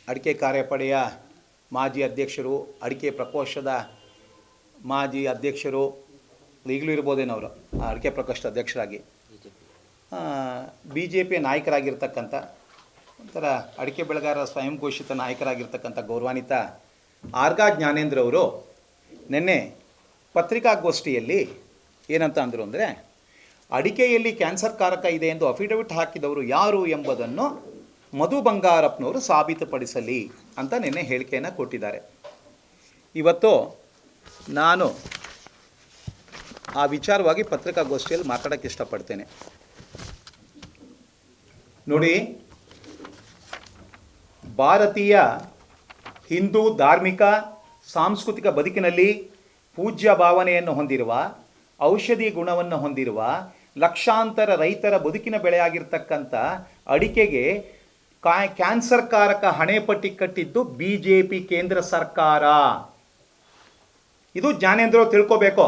ಅಡಿಕೆ ಕಾರ್ಯಪಡೆಯ ಮಾಜಿ ಅಧ್ಯಕ್ಷರು, ಅಡಿಕೆ ಪ್ರಕೋಷ್ಠದ ಮಾಜಿ ಅಧ್ಯಕ್ಷರು, ಈಗಲೂ ಇರ್ಬೋದೇನವರು ಅಡಿಕೆ ಪ್ರಕೋಷ್ಠ ಅಧ್ಯಕ್ಷರಾಗಿ, BJP ನಾಯಕರಾಗಿರ್ತಕ್ಕಂಥ ಒಂಥರ ಅಡಿಕೆ ಬೆಳೆಗಾರರ ಸ್ವಯಂ ಘೋಷಿತ ನಾಯಕರಾಗಿರ್ತಕ್ಕಂಥ ಗೌರವಾನ್ವಿತ ಆರ್ಗ ಜ್ಞಾನೇಂದ್ರ ಅವರು ನಿನ್ನೆ ಪತ್ರಿಕಾಗೋಷ್ಠಿಯಲ್ಲಿ ಏನಂತ ಅಂದರು ಅಂದರೆ, ಅಡಿಕೆಯಲ್ಲಿ ಕ್ಯಾನ್ಸರ್ ಕಾರಕ ಇದೆ ಎಂದು ಅಫಿಡವಿಟ್ ಹಾಕಿದವರು ಯಾರು ಎಂಬುದನ್ನು ಮಧು ಬಂಗಾರಪ್ಪನವರು ಸಾಬೀತುಪಡಿಸಲಿ ಅಂತ ನಿನ್ನೆ ಹೇಳಿಕೆಯನ್ನು ಕೊಟ್ಟಿದ್ದಾರೆ. ಇವತ್ತು ನಾನು ಆ ವಿಚಾರವಾಗಿ ಪತ್ರಿಕಾಗೋಷ್ಠಿಯಲ್ಲಿ ಮಾತಾಡೋಕ್ಕೆ ಇಷ್ಟಪಡ್ತೇನೆ. ನೋಡಿ, ಭಾರತೀಯ ಹಿಂದೂ ಧಾರ್ಮಿಕ ಸಾಂಸ್ಕೃತಿಕ ಬದುಕಿನಲ್ಲಿ ಪೂಜ್ಯ ಭಾವನೆಯನ್ನು ಹೊಂದಿರುವ, ಔಷಧಿ ಗುಣವನ್ನು ಹೊಂದಿರುವ, ಲಕ್ಷಾಂತರ ರೈತರ ಬದುಕಿನ ಬೆಳೆಯಾಗಿರ್ತಕ್ಕಂಥ ಅಡಿಕೆಗೆ ಕ್ಯಾನ್ಸರ್ ಕಾರಕ ಹಣೆಪಟ್ಟಿ ಕಟ್ಟಿದ್ದು BJP ಕೇಂದ್ರ ಸರ್ಕಾರ. ಇದು ಜ್ಞಾನೇಂದ್ರ ತಿಳ್ಕೋಬೇಕು.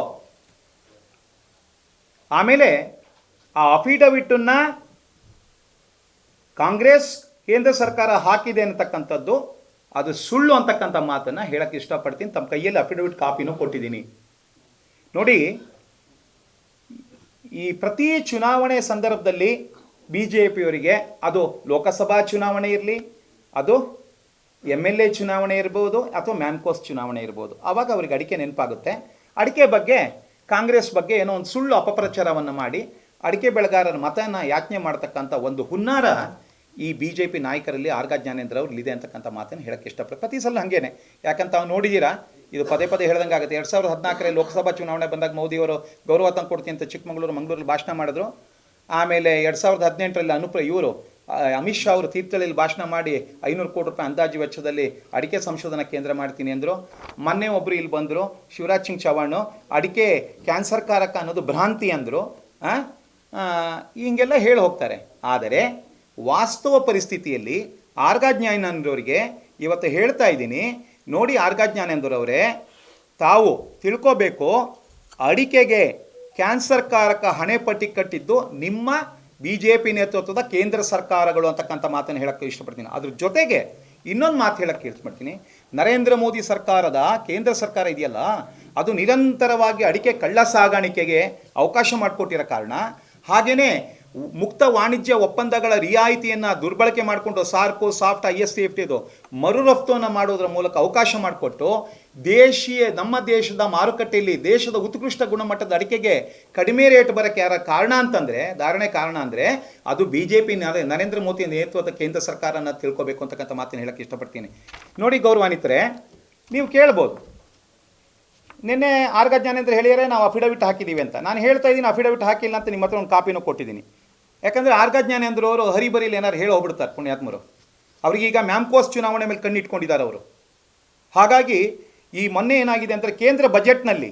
ಆಮೇಲೆ ಆ ಅಫಿಡವಿಟನ್ನು ಕಾಂಗ್ರೆಸ್ ಕೇಂದ್ರ ಸರ್ಕಾರ ಹಾಕಿದೆ ಅಂತಕ್ಕಂಥದ್ದು ಅದು ಸುಳ್ಳು ಅಂತಕ್ಕಂಥ ಮಾತನ್ನು ಹೇಳಕ್ಕೆ ಇಷ್ಟಪಡ್ತೀನಿ. ತಮ್ಮ ಕೈಯಲ್ಲಿ ಅಫಿಡವಿಟ್ ಕಾಪಿನೂ ಕೊಟ್ಟಿದ್ದೀನಿ. ನೋಡಿ, ಈ ಪ್ರತಿ ಚುನಾವಣೆ ಸಂದರ್ಭದಲ್ಲಿ BJPಯವರಿಗೆ, ಅದು ಲೋಕಸಭಾ ಚುನಾವಣೆ ಇರಲಿ, ಅದು MLA ಚುನಾವಣೆ ಇರ್ಬೋದು, ಅಥವಾ ಮ್ಯಾನ್ಕೋಸ್ ಚುನಾವಣೆ ಇರ್ಬೋದು, ಆವಾಗ ಅವ್ರಿಗೆ ಅಡಿಕೆ ನೆನಪಾಗುತ್ತೆ. ಅಡಿಕೆ ಬಗ್ಗೆ, ಕಾಂಗ್ರೆಸ್ ಬಗ್ಗೆ ಏನೋ ಒಂದು ಸುಳ್ಳು ಅಪಪ್ರಚಾರವನ್ನು ಮಾಡಿ ಅಡಿಕೆ ಬೆಳೆಗಾರರ ಮತನ ಯಾಚನೆ ಮಾಡ್ತಕ್ಕಂಥ ಒಂದು ಹುನ್ನಾರ ಈ BJP ನಾಯಕರಲ್ಲಿ ಆರ್ಗ ಜ್ಞಾನೇಂದ್ರ ಅವ್ರಲ್ಲಿದೆ ಅಂತಕ್ಕಂಥ ಮಾತನ್ನು ಹೇಳಕ್ಕೆ ಇಷ್ಟಪಡ್ತಾರೆ. ಪ್ರತಿ ಸಲ ಹಾಗೇನೆ. ಯಾಕಂತ ಅವ್ರು ನೋಡಿದ್ದೀರಾ, ಇದು ಪದೇ ಪದೇ ಹೇಳ್ದಂಗೆ ಆಗುತ್ತೆ. 2014ರಲ್ಲಿ ಲೋಕಸಭಾ ಚುನಾವಣೆ ಬಂದಾಗ ಮೋದಿಯವರು ಗೌರವ ತಂದು ಕೊಡ್ತೀನಿ ಅಂತ ಮಂಗಳೂರಲ್ಲಿ ಭಾಷಣ ಮಾಡಿದ್ರು. ಆಮೇಲೆ 2018ರಲ್ಲಿ ಇವರು ಅಮಿತ್ ಶಾ ಅವರು ತೀರ್ಥಹಳ್ಳಿಯಲ್ಲಿ ಭಾಷಣ ಮಾಡಿ 500 ಕೋಟಿ ರೂಪಾಯಿ ಅಂದಾಜು ವೆಚ್ಚದಲ್ಲಿ ಅಡಿಕೆ ಸಂಶೋಧನಾ ಕೇಂದ್ರ ಮಾಡ್ತೀನಿ ಅಂದರು. ಮೊನ್ನೆ ಒಬ್ಬರು ಇಲ್ಲಿ ಬಂದರು, ಶಿವರಾಜ್ ಸಿಂಗ್ ಚೌಹಾಣ್, ಅಡಿಕೆ ಕ್ಯಾನ್ಸರ್ ಕಾರಕ ಅನ್ನೋದು ಭ್ರಾಂತಿ ಅಂದರು. ಹಿಂಗೆಲ್ಲ ಹೇಳಿ ಹೋಗ್ತಾರೆ. ಆದರೆ ವಾಸ್ತವ ಪರಿಸ್ಥಿತಿಯಲ್ಲಿ ಆರ್ಗ ಜ್ಞಾನೇಂದ್ರವರಿಗೆ ಇವತ್ತು ಹೇಳ್ತಾ ಇದ್ದೀನಿ, ನೋಡಿ ಆರ್ಗ ಜ್ಞಾನೇಂದ್ರವರೇ, ತಾವು ತಿಳ್ಕೋಬೇಕು, ಅಡಿಕೆಗೆ ಕ್ಯಾನ್ಸರ್ ಕಾರಕ ಹಣೆಪಟ್ಟಿ ಕಟ್ಟಿದ್ದು ನಿಮ್ಮ BJP ನೇತೃತ್ವದ ಕೇಂದ್ರ ಸರ್ಕಾರಗಳು ಅಂತಕ್ಕಂಥ ಮಾತನ್ನು ಹೇಳಕ್ಕೆ ಇಷ್ಟಪಡ್ತೀನಿ. ಅದ್ರ ಜೊತೆಗೆ ಇನ್ನೊಂದು ಮಾತು ಹೇಳಕ್ಕೆ ಇಷ್ಟಪಡ್ತೀನಿ. ನರೇಂದ್ರ ಮೋದಿ ಸರ್ಕಾರದ ಕೇಂದ್ರ ಸರ್ಕಾರ ಇದೆಯಲ್ಲ, ಅದು ನಿರಂತರವಾಗಿ ಅಡಿಕೆ ಕಳ್ಳ ಸಾಗಾಣಿಕೆಗೆ ಅವಕಾಶ ಮಾಡಿಕೊಟ್ಟಿರೋ ಕಾರಣ, ಹಾಗೆಯೇ ಮುಕ್ತ ವಾಣಿಜ್ಯ ಒಪ್ಪಂದಗಳ ರಿಯಾಯಿತಿಯನ್ನು ದುರ್ಬಳಕೆ ಮಾಡಿಕೊಂಡು ಸಾರ್ಕು, ಸಾಫ್ಟ್, ISTFTದು ಮರು ರಫ್ತನ್ನು ಮಾಡೋದ್ರ ಮೂಲಕ ಅವಕಾಶ ಮಾಡಿಕೊಟ್ಟು ನಮ್ಮ ದೇಶದ ಮಾರುಕಟ್ಟೆಯಲ್ಲಿ ದೇಶದ ಉತ್ಕೃಷ್ಟ ಗುಣಮಟ್ಟದ ಅಡಿಕೆಗೆ ಕಡಿಮೆ ರೇಟ್ ಬರೋಕ್ಕೆ ಯಾರ ಕಾರಣ ಅಂದರೆ ಅದು BJP ನರೇಂದ್ರ ಮೋದಿ ನೇತೃತ್ವದ ಕೇಂದ್ರ ಸರ್ಕಾರನ ತಿಳ್ಕೋಬೇಕು ಅಂತಕ್ಕಂಥ ಮಾತನ್ನು ಹೇಳಕ್ಕೆ ಇಷ್ಟಪಡ್ತೀನಿ. ನೋಡಿ ಗೌರವಾನ್ವಿತರೆ, ನೀವು ಕೇಳ್ಬೋದು, ನಿನ್ನೆ ಆರ್ಗ ಜ್ಞಾನೇಂದ್ರ ಹೇಳಿದರೆ ನಾವು ಅಫಿಡವಿಟ್ ಹಾಕಿದ್ದೀವಿ ಅಂತ. ನಾನು ಹೇಳ್ತಾ ಇದ್ದೀನಿ ಅಫಿಡವಿಟ್ ಹಾಕಿಲ್ಲ ಅಂತ. ನಿಮ್ಮ ಹತ್ರ ಒಂದು ಕಾಪಿನೂ ಕೊಟ್ಟಿದ್ದೀನಿ. ಯಾಕಂದರೆ ಆರ್ಗ ಜ್ಞಾನೇಂದ್ರ ಅವರು ಹರಿಬರಿಲಿ ಏನಾರು ಹೇಳಿ ಹೋಗ್ಬಿಡ್ತಾರೆ ಪುಣ್ಯಾತ್ಮರು. ಅವ್ರಿಗೀಗ ಮ್ಯಾಮ್ಕೋಸ್ ಚುನಾವಣೆ ಮೇಲೆ ಕಣ್ಣಿಟ್ಕೊಂಡಿದ್ದಾರೆ ಅವರು. ಹಾಗಾಗಿ ಈ ಮೊನ್ನೆ ಏನಾಗಿದೆ ಅಂದರೆ, ಕೇಂದ್ರ ಬಜೆಟ್ನಲ್ಲಿ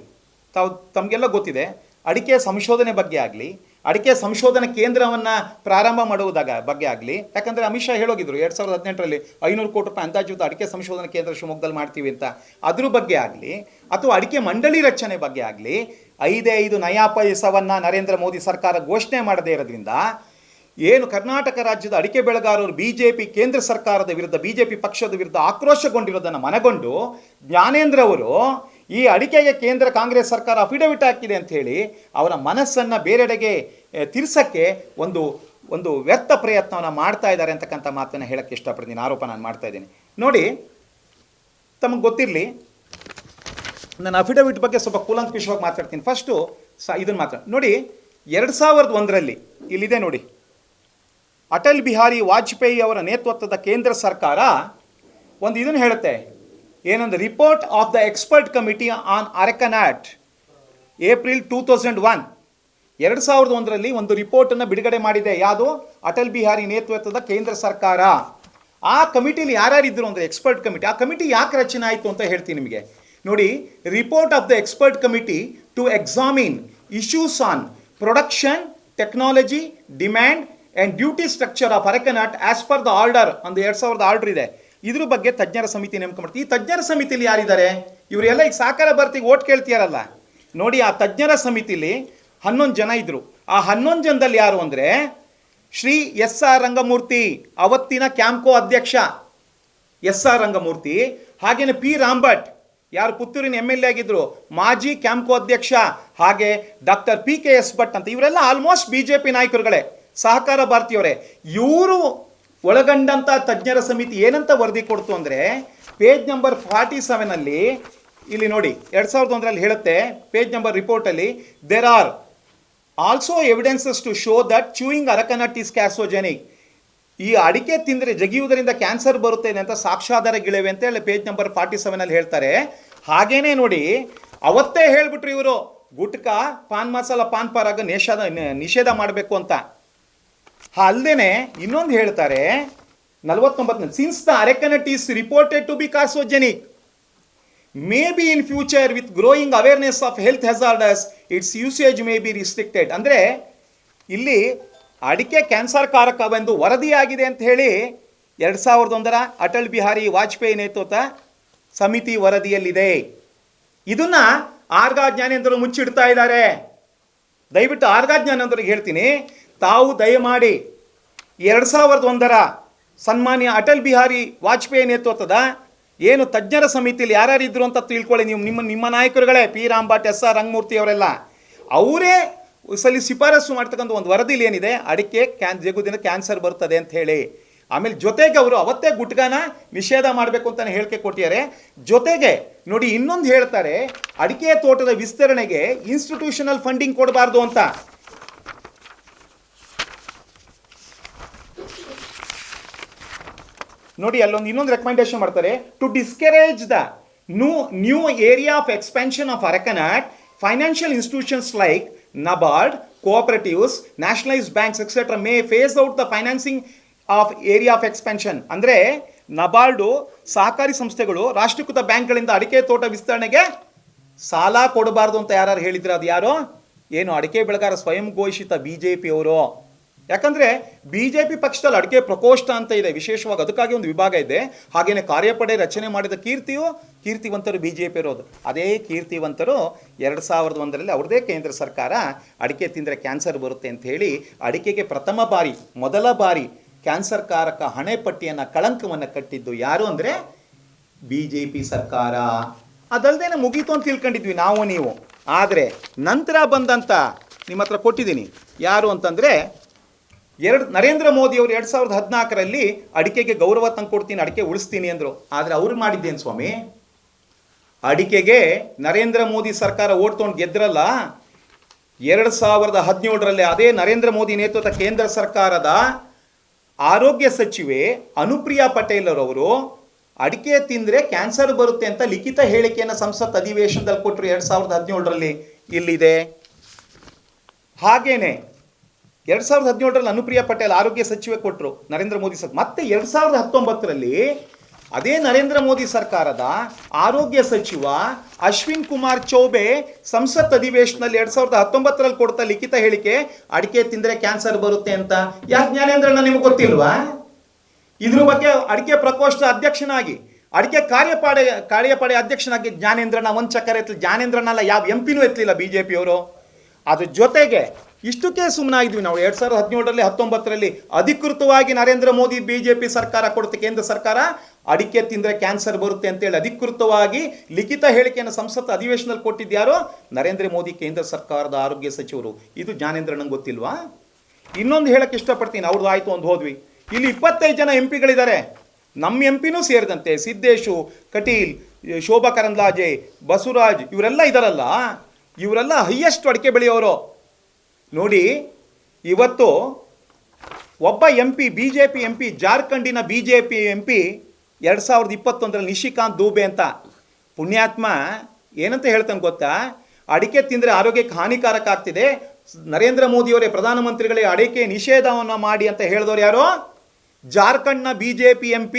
ತಮಗೆಲ್ಲ ಗೊತ್ತಿದೆ, ಅಡಿಕೆ ಸಂಶೋಧನೆ ಬಗ್ಗೆ ಆಗಲಿ, ಅಡಿಕೆ ಸಂಶೋಧನಾ ಕೇಂದ್ರವನ್ನು ಪ್ರಾರಂಭ ಮಾಡುವುದಾಗ ಬಗ್ಗೆ ಆಗಲಿ, ಯಾಕಂದರೆ ಅಮಿತ್ ಶಾ ಹೇಳೋಗಿದ್ರು 2018ರಲ್ಲಿ 500 ಕೋಟಿ ರೂಪಾಯಿ ಅಂದಾಜು ಅಡಿಕೆ ಸಂಶೋಧನಾ ಕೇಂದ್ರ ಶಿವಮೊಗ್ಗದಲ್ಲಿ ಮಾಡ್ತೀವಿ ಅಂತ. ಅದ್ರ ಬಗ್ಗೆ ಆಗಲಿ, ಅಥವಾ ಅಡಿಕೆ ಮಂಡಳಿ ರಚನೆ ಬಗ್ಗೆ ಆಗಲಿ, 5 ನಯಾ ಪೈಸವನ್ನು ನರೇಂದ್ರ ಮೋದಿ ಸರ್ಕಾರ ಘೋಷಣೆ ಮಾಡದೇ ಇರೋದ್ರಿಂದ ಏನು ಕರ್ನಾಟಕ ರಾಜ್ಯದ ಅಡಿಕೆ ಬೆಳೆಗಾರರು BJP ಕೇಂದ್ರ ಸರ್ಕಾರದ ವಿರುದ್ಧ, BJP ಪಕ್ಷದ ವಿರುದ್ಧ ಆಕ್ರೋಶಗೊಂಡಿರೋದನ್ನು ಮನಗೊಂಡು ಜ್ಞಾನೇಂದ್ರ ಅವರು ಈ ಅಡಿಕೆಗೆ ಕೇಂದ್ರ ಕಾಂಗ್ರೆಸ್ ಸರ್ಕಾರ ಅಫಿಡವಿಟ್ ಹಾಕಿದೆ ಅಂತ ಹೇಳಿ ಅವರ ಮನಸ್ಸನ್ನು ಬೇರೆಡೆಗೆ ತಿರ್ಸಕ್ಕೆ ಒಂದು ವ್ಯರ್ಥ ಪ್ರಯತ್ನವನ್ನು ಮಾಡ್ತಾ ಇದ್ದಾರೆ ಅಂತಕ್ಕಂಥ ಮಾತನ್ನು ಹೇಳಕ್ಕೆ ಇಷ್ಟಪಡ್ತೀನಿ. ಆರೋಪ ನಾನು ಮಾಡ್ತಾ ಇದ್ದೀನಿ. ನೋಡಿ, ತಮಗೆ ಗೊತ್ತಿರಲಿ, ನಾನು ಅಫಿಡವಿಟ್ ಬಗ್ಗೆ ಸ್ವಲ್ಪ ಕೂಲಂಕುಷವಾಗಿ ಮಾತಾಡ್ತೀನಿ. ಫಸ್ಟು ಇದನ್ನು ನೋಡಿ, 2001ರಲ್ಲಿ ಇಲ್ಲಿದೆ ನೋಡಿ, ಅಟಲ್ ಬಿಹಾರಿ ವಾಜಪೇಯಿ ಅವರ ನೇತೃತ್ವದ ಕೇಂದ್ರ ಸರ್ಕಾರ ಒಂದು ಇದನ್ನು ಹೇಳುತ್ತೆ, ಏನಂದ್ರೆ report of the expert committee on arecanut April 2001. 2001ರಲ್ಲಿ ಒಂದು ರಿಪೋರ್ಟನ್ನು ಬಿಡುಗಡೆ ಮಾಡಿದೆ. ಯಾವುದು? ಅಟಲ್ ಬಿಹಾರಿ ನೇತೃತ್ವದ ಕೇಂದ್ರ ಸರ್ಕಾರ. ಆ ಕಮಿಟಿಲಿ ಯಾರ್ಯಾರಿದ್ರು ಅಂದರೆ ಎಕ್ಸ್ಪರ್ಟ್ ಕಮಿಟಿ. ಆ ಕಮಿಟಿ ಯಾಕೆ ರಚನೆ ಆಯಿತು ಅಂತ ಹೇಳ್ತೀನಿ ನಿಮಗೆ. ನೋಡಿ, report of the expert committee to examine issues on production, technology, demand and duty structure of arecanut as per the order. ಒಂದು 2000 ಆರ್ಡರ್ ಇದೆ. ಇದ್ರ ಬಗ್ಗೆ ತಜ್ಞರ ಸಮಿತಿ ನೇಮಕ ಮಾಡ್ತೀವಿ. ಈ ತಜ್ಞರ ಸಮಿತಿಲಿ ಯಾರಿದ್ದಾರೆ? ಇವರೆಲ್ಲ ಈಗ ಸಾಕಾರ ಭರ್ತಿಗೆ ಓಟ್ ಕೇಳ್ತೀಯಾರಲ್ಲ, ನೋಡಿ, ಆ ತಜ್ಞರ ಸಮಿತಿಲಿ 11 ಜನ ಇದ್ರು. ಆ 11 ಜನದಲ್ಲಿ ಯಾರು ಅಂದರೆ ಶ್ರೀ SR ರಂಗಮೂರ್ತಿ, ಅವತ್ತಿನ ಕ್ಯಾಂಪ್ಕೋ ಅಧ್ಯಕ್ಷ. ಎಸ್.ಆರ್. ರಂಗಮೂರ್ತಿ, ಹಾಗೇನೆ ಪಿ ರಾಂಭಟ್, ಯಾರು ಪುತ್ತೂರಿನ MLA ಆಗಿದ್ರು, ಮಾಜಿ ಕ್ಯಾಂಪ್ಕೋ ಅಧ್ಯಕ್ಷ, ಹಾಗೆ ಡಾಕ್ಟರ್ PKS ಭಟ್ ಅಂತ, ಇವರೆಲ್ಲ ಆಲ್ಮೋಸ್ಟ್ BJP ನಾಯಕರುಗಳೇ, ಸಹಕಾರ ಭಾರತಿಯವರೇ. ಇವರು ಒಳಗೊಂಡಂಥ ತಜ್ಞರ ಸಮಿತಿ ಏನಂತ ವರದಿ ಕೊಡ್ತು ಅಂದರೆ, ಪೇಜ್ ನಂಬರ್ 47 ಇಲ್ಲಿ ನೋಡಿ, 2001 ಹೇಳುತ್ತೆ, ಪೇಜ್ ನಂಬರ್ ರಿಪೋರ್ಟಲ್ಲಿ, there are also evidences to show that chewing arecanut is carcinogenic. ಈ ಅಡಿಕೆ ತಿಂದರೆ ಜಗಿಯುವುದರಿಂದ ಕ್ಯಾನ್ಸರ್ ಬರುತ್ತೆ ಅಂತ ಸಾಕ್ಷ್ಯಾಧಾರಗಳಿವೆ ಅಂತ ಹೇಳಿ ಪೇಜ್ ನಂಬರ್ 47 ಹೇಳ್ತಾರೆ. ಹಾಗೇನೆ ನೋಡಿ, ಅವತ್ತೇ ಹೇಳ್ಬಿಟ್ರು ಇವರು ಗುಟ್ಕಾ, ಪಾನ್ ಮಸಾಲ, ಪಾನ್ ಪರಾಗ ನಿಷೇಧ ಮಾಡಬೇಕು ಅಂತ. ಅಲ್ಲದೆ ಇನ್ನೊಂದು ಹೇಳ್ತಾರೆ 49, since the arecanut is reported to be carcinogenic, may be in future with growing awareness of health hazardous its usage may be restricted. ಅಂದರೆ ಇಲ್ಲಿ ಅಡಿಕೆ ಕ್ಯಾನ್ಸರ್ ಕಾರಕವೆಂದು ವರದಿಯಾಗಿದೆ ಅಂತ ಹೇಳಿ 2001 ಅಟಲ್ ಬಿಹಾರಿ ವಾಜಪೇಯಿ ನೇತೃತ್ವ ಸಮಿತಿ ವರದಿಯಲ್ಲಿದೆ. ಇದನ್ನ ಆರ್ಗಾ ಜ್ಞಾನೇಂದ್ರರು ಮುಚ್ಚಿಡ್ತಾ ಇದ್ದಾರೆ. ದಯವಿಟ್ಟು ಆರ್ಗಾ ಜ್ಞಾನೇಂದ್ರಿಗೆ ಹೇಳ್ತೀನಿ, ತಾವು ದಯಮಾಡಿ 2001 ಸನ್ಮಾನ್ಯ ಅಟಲ್ ಬಿಹಾರಿ ವಾಜಪೇಯಿ ನೇತೃತ್ವದ ಏನು ತಜ್ಞರ ಸಮಿತಿಯಲ್ಲಿ ಯಾರ್ಯಾರಿದ್ರು ಅಂತ ತಿಳ್ಕೊಳ್ಳಿ. ನೀವು ನಿಮ್ಮ ನಾಯಕರುಗಳೇ, ಪಿ ರಾಂಭಟ್, ಎಸ್.ಆರ್. ರಂಗಮೂರ್ತಿ ಅವರೆಲ್ಲ, ಅವರೇ ಶಿಫಾರಸು ಮಾಡ್ತಕ್ಕಂಥ ಒಂದು ವರದಿಲಿ ಏನಿದೆ, ಅಡಿಕೆ ಜಗುದಿಂದ ಕ್ಯಾನ್ಸರ್ ಬರ್ತದೆ ಅಂತ ಹೇಳಿ. ಆಮೇಲೆ ಜೊತೆಗೆ ಅವರು ಅವತ್ತೇ ಗುಟ್ಕಾನ ನಿಷೇಧ ಮಾಡಬೇಕು ಅಂತ ಹೇಳಿಕೆ ಕೊಟ್ಟಿದ್ದಾರೆ. ಜೊತೆಗೆ ನೋಡಿ ಇನ್ನೊಂದು ಹೇಳ್ತಾರೆ, ಅಡಿಕೆ ತೋಟದ ವಿಸ್ತರಣೆಗೆ ಇನ್ಸ್ಟಿಟ್ಯೂಷನಲ್ ಫಂಡಿಂಗ್ ಕೊಡಬಾರ್ದು ಅಂತ. ನೋಡಿ ಅಲ್ಲೊಂದು ಇನ್ನೊಂದು ರೆಕಮೆಂಡೇಶನ್ ಮಾಡ್ತಾರೆ, to discourage the new area of expansion of arecanut, financial institutions like NABARD, cooperatives, nationalized banks, etc. may phase out the financing of area of expansion. ಅಂದರೆ ನಬಾರ್ಡು, ಸಹಕಾರಿ ಸಂಸ್ಥೆಗಳು, ರಾಷ್ಟ್ರೀಕೃತ ಬ್ಯಾಂಕ್ಗಳಿಂದ ಅಡಿಕೆ ತೋಟ ವಿಸ್ತರಣೆಗೆ ಸಾಲ ಕೊಡಬಾರ್ದು ಅಂತ ಯಾರು ಹೇಳಿದ್ರು? ಅದು ಯಾರು? ಏನು ಅಡಿಕೆ ಬೆಳೆಗಾರ ಸ್ವಯಂ ಘೋಷಿತ BJP ಅವರು. ಯಾಕಂದರೆ BJP ಪಕ್ಷದಲ್ಲಿ ಅಡಿಕೆ ಪ್ರಕೋಷ್ಠ ಅಂತ ಇದೆ, ವಿಶೇಷವಾಗಿ ಅದಕ್ಕಾಗಿ ಒಂದು ವಿಭಾಗ ಇದೆ. ಹಾಗೇನೆ ಕಾರ್ಯಪಡೆ ರಚನೆ ಮಾಡಿದ ಕೀರ್ತಿವಂತರು BJP ಇರೋದು. ಅದೇ ಕೀರ್ತಿವಂತರು 2001 ಅವ್ರದ್ದೇ ಕೇಂದ್ರ ಸರ್ಕಾರ ಅಡಿಕೆ ತಿಂದರೆ ಕ್ಯಾನ್ಸರ್ ಬರುತ್ತೆ ಅಂತ ಹೇಳಿ ಅಡಿಕೆಗೆ ಮೊದಲ ಬಾರಿ ಕ್ಯಾನ್ಸರ್ ಕಾರಕ ಹಣೆಪಟ್ಟಿಯನ್ನು, ಕಳಂಕವನ್ನು ಕಟ್ಟಿದ್ದು ಯಾರು ಅಂದರೆ BJP ಸರ್ಕಾರ. ಅದಲ್ಲದೆ ಮುಗೀತು ಅಂತ ತಿಳ್ಕೊಂಡಿದ್ವಿ ನಾವು ನೀವು. ಆದರೆ ನಂತರ ಬಂದಂಥ, ನಿಮ್ಮ ಹತ್ರ ಕೊಟ್ಟಿದ್ದೀನಿ, ಯಾರು ಅಂತಂದರೆ ನರೇಂದ್ರ ಮೋದಿ ಅವರು 2014 ಅಡಿಕೆಗೆ ಗೌರವ ತಂದು ಕೊಡ್ತೀನಿ, ಅಡಿಕೆ ಉಳಿಸ್ತೀನಿ ಅಂದರು. ಆದರೆ ಅವ್ರು ಮಾಡಿದ್ದೇನು ಸ್ವಾಮಿ? ಅಡಿಕೆಗೆ ನರೇಂದ್ರ ಮೋದಿ ಸರ್ಕಾರ ಓಟ್ ತೊಗೊಂಡು ಗೆದ್ರಲ್ಲ, 2017 ಅದೇ ನರೇಂದ್ರ ಮೋದಿ ನೇತೃತ್ವ ಕೇಂದ್ರ ಸರ್ಕಾರದ ಆರೋಗ್ಯ ಸಚಿವೆ ಅನುಪ್ರಿಯಾ ಪಟೇಲ್ ಅವರು ಅಡಿಕೆ ತಿಂದರೆ ಕ್ಯಾನ್ಸರ್ ಬರುತ್ತೆ ಅಂತ ಲಿಖಿತ ಹೇಳಿಕೆಯನ್ನು ಸಂಸತ್ ಅಧಿವೇಶನದಲ್ಲಿ ಕೊಟ್ಟರು 2017. ಇಲ್ಲಿದೆ. ಹಾಗೇನೆ 2017 ಅನುಪ್ರಿಯಾ ಪಟೇಲ್ ಆರೋಗ್ಯ ಸಚಿವೆ ಕೊಟ್ಟರು ನರೇಂದ್ರ ಮೋದಿ ಸರ್ಕಾರ. ಮತ್ತೆ 2019 ಅದೇ ನರೇಂದ್ರ ಮೋದಿ ಸರ್ಕಾರದ ಆರೋಗ್ಯ ಸಚಿವ ಅಶ್ವಿನ್ ಕುಮಾರ್ ಚೌಬೆ ಸಂಸತ್ ಅಧಿವೇಶನದಲ್ಲಿ 2019 ಕೊಡ್ತಾ ಲಿಖಿತ ಹೇಳಿಕೆ, ಅಡಿಕೆ ತಿಂದರೆ ಕ್ಯಾನ್ಸರ್ ಬರುತ್ತೆ ಅಂತ. ಯಾಕೆ ಜ್ಞಾನೇಂದ್ರಣ್ಣ ನಿಮಗೆ ಗೊತ್ತಿಲ್ವಾ? ಇದ್ರ ಬಗ್ಗೆ ಅಡಿಕೆ ಪ್ರಕೋಷ್ಠ ಅಧ್ಯಕ್ಷನಾಗಿ, ಅಡಿಕೆ ಕಾರ್ಯಪಡೆ ಅಧ್ಯಕ್ಷನಾಗಿ ಜ್ಞಾನೇಂದ್ರಣ್ಣ ಒಂದು ಚಕ್ಕರೆ ಎತ್ತಲಿ. ಜ್ಞಾನೇಂದ್ರಣ್ಣ ಯಾವ MP ಎತ್ತಲಿಲ್ಲ BJP ಅವರು. ಅದ್ರ ಜೊತೆಗೆ ಇಷ್ಟಕ್ಕೆ ಸುಮ್ಮನಾಗಿದ್ವಿ ನಾವು. 2017 19 ಅಧಿಕೃತವಾಗಿ ನರೇಂದ್ರ ಮೋದಿ BJP ಸರ್ಕಾರ ಕೊಡುತ್ತೆ, ಕೇಂದ್ರ ಸರ್ಕಾರ ಅಡಿಕೆ ತಿಂದರೆ ಕ್ಯಾನ್ಸರ್ ಬರುತ್ತೆ ಅಂತೇಳಿ ಅಧಿಕೃತವಾಗಿ ಲಿಖಿತ ಹೇಳಿಕೆಯನ್ನು ಸಂಸತ್ ಅಧಿವೇಶನದಲ್ಲಿ ಕೊಟ್ಟಿದ್ಯಾರೋ ನರೇಂದ್ರ ಮೋದಿ ಕೇಂದ್ರ ಸರ್ಕಾರದ ಆರೋಗ್ಯ ಸಚಿವರು. ಇದು ಜ್ಞಾನೇಂದ್ರಣ್ಣಂಗೆ ಗೊತ್ತಿಲ್ವಾ? ಇನ್ನೊಂದು ಹೇಳಕ್ಕೆ ಇಷ್ಟಪಡ್ತೀನಿ, ಅವ್ರದ್ದು ಆಯಿತು ಒಂದು ಹೋದ್ವಿ. ಇಲ್ಲಿ 25 ಜನ MP ನಮ್ಮ MP ಸೇರಿದಂತೆ ಸಿದ್ದೇಶು, ಕಟೀಲ್, ಶೋಭಾ ಕರಂದ್ಲಾಜೆ, ಬಸವರಾಜ್, ಇವರೆಲ್ಲ ಇದಾರಲ್ಲ, ಇವರೆಲ್ಲ ಹೈಯೆಸ್ಟ್ ಅಡಿಕೆ ಬೆಳೆಯೋರು. ನೋಡಿ, ಇವತ್ತು ಒಬ್ಬ BJP MP, ಜಾರ್ಖಂಡಿನ BJP MP 2021 Nishikant Dube ಅಂತ ಪುಣ್ಯಾತ್ಮ ಏನಂತ ಹೇಳ್ತಾನೆ ಗೊತ್ತಾ? ಅಡಿಕೆ ತಿಂದರೆ ಆರೋಗ್ಯಕ್ಕೆ ಹಾನಿಕಾರಕ ಆಗ್ತಿದೆ, ನರೇಂದ್ರ ಮೋದಿಯವರೇ ಪ್ರಧಾನಮಂತ್ರಿಗಳೇ ಅಡಿಕೆ ನಿಷೇಧವನ್ನು ಮಾಡಿ ಅಂತ ಹೇಳಿದವರು ಯಾರು? ಜಾರ್ಖಂಡ್ನ BJP MP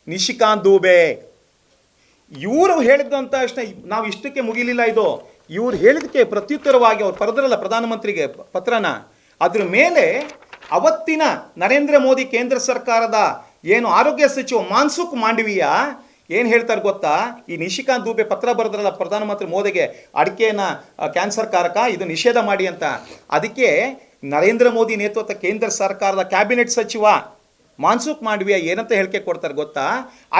ನಿಶಿಕಾಂತ್ ದೂಬೆ. ಇವರು ಹೇಳಿದಂತ ತಕ್ಷಣ ನಾವು ಇಷ್ಟಕ್ಕೆ ಮುಗಿಲಿಲ್ಲ. ಇದು ಇವ್ರು ಹೇಳಿದಕ್ಕೆ ಪ್ರತ್ಯುತ್ತರವಾಗಿ ಅವ್ರು ಬರೆದ್ರಲ್ಲ ಪ್ರಧಾನಮಂತ್ರಿಗೆ ಪತ್ರನ, ಅದ್ರ ಮೇಲೆ ಅವತ್ತಿನ ನರೇಂದ್ರ ಮೋದಿ ಕೇಂದ್ರ ಸರ್ಕಾರದ ಏನು ಆರೋಗ್ಯ ಸಚಿವ ಮಾನ್ಸುಖ್ ಮಾಂಡವೀಯ ಏನು ಹೇಳ್ತಾರೆ ಗೊತ್ತಾ? ಈ ನಿಶಿಕಾಂತ್ ದೂಬೆ ಪತ್ರ ಬರೆದ್ರಲ್ಲ ಪ್ರಧಾನಮಂತ್ರಿ ಮೋದಿಗೆ, ಅಡಿಕೆನ ಕ್ಯಾನ್ಸರ್ ಕಾರಕ, ಇದು ನಿಷೇಧ ಮಾಡಿ ಅಂತ. ಅದಕ್ಕೆ ನರೇಂದ್ರ ಮೋದಿ ನೇತೃತ್ವ ಕೇಂದ್ರ ಸರ್ಕಾರದ ಕ್ಯಾಬಿನೆಟ್ ಸಚಿವ ಮಾನ್ಸುಖ್ ಮಾಂಡವಿಯ ಏನಂತ ಹೇಳಿಕೆ ಕೊಡ್ತಾರೆ ಗೊತ್ತಾ?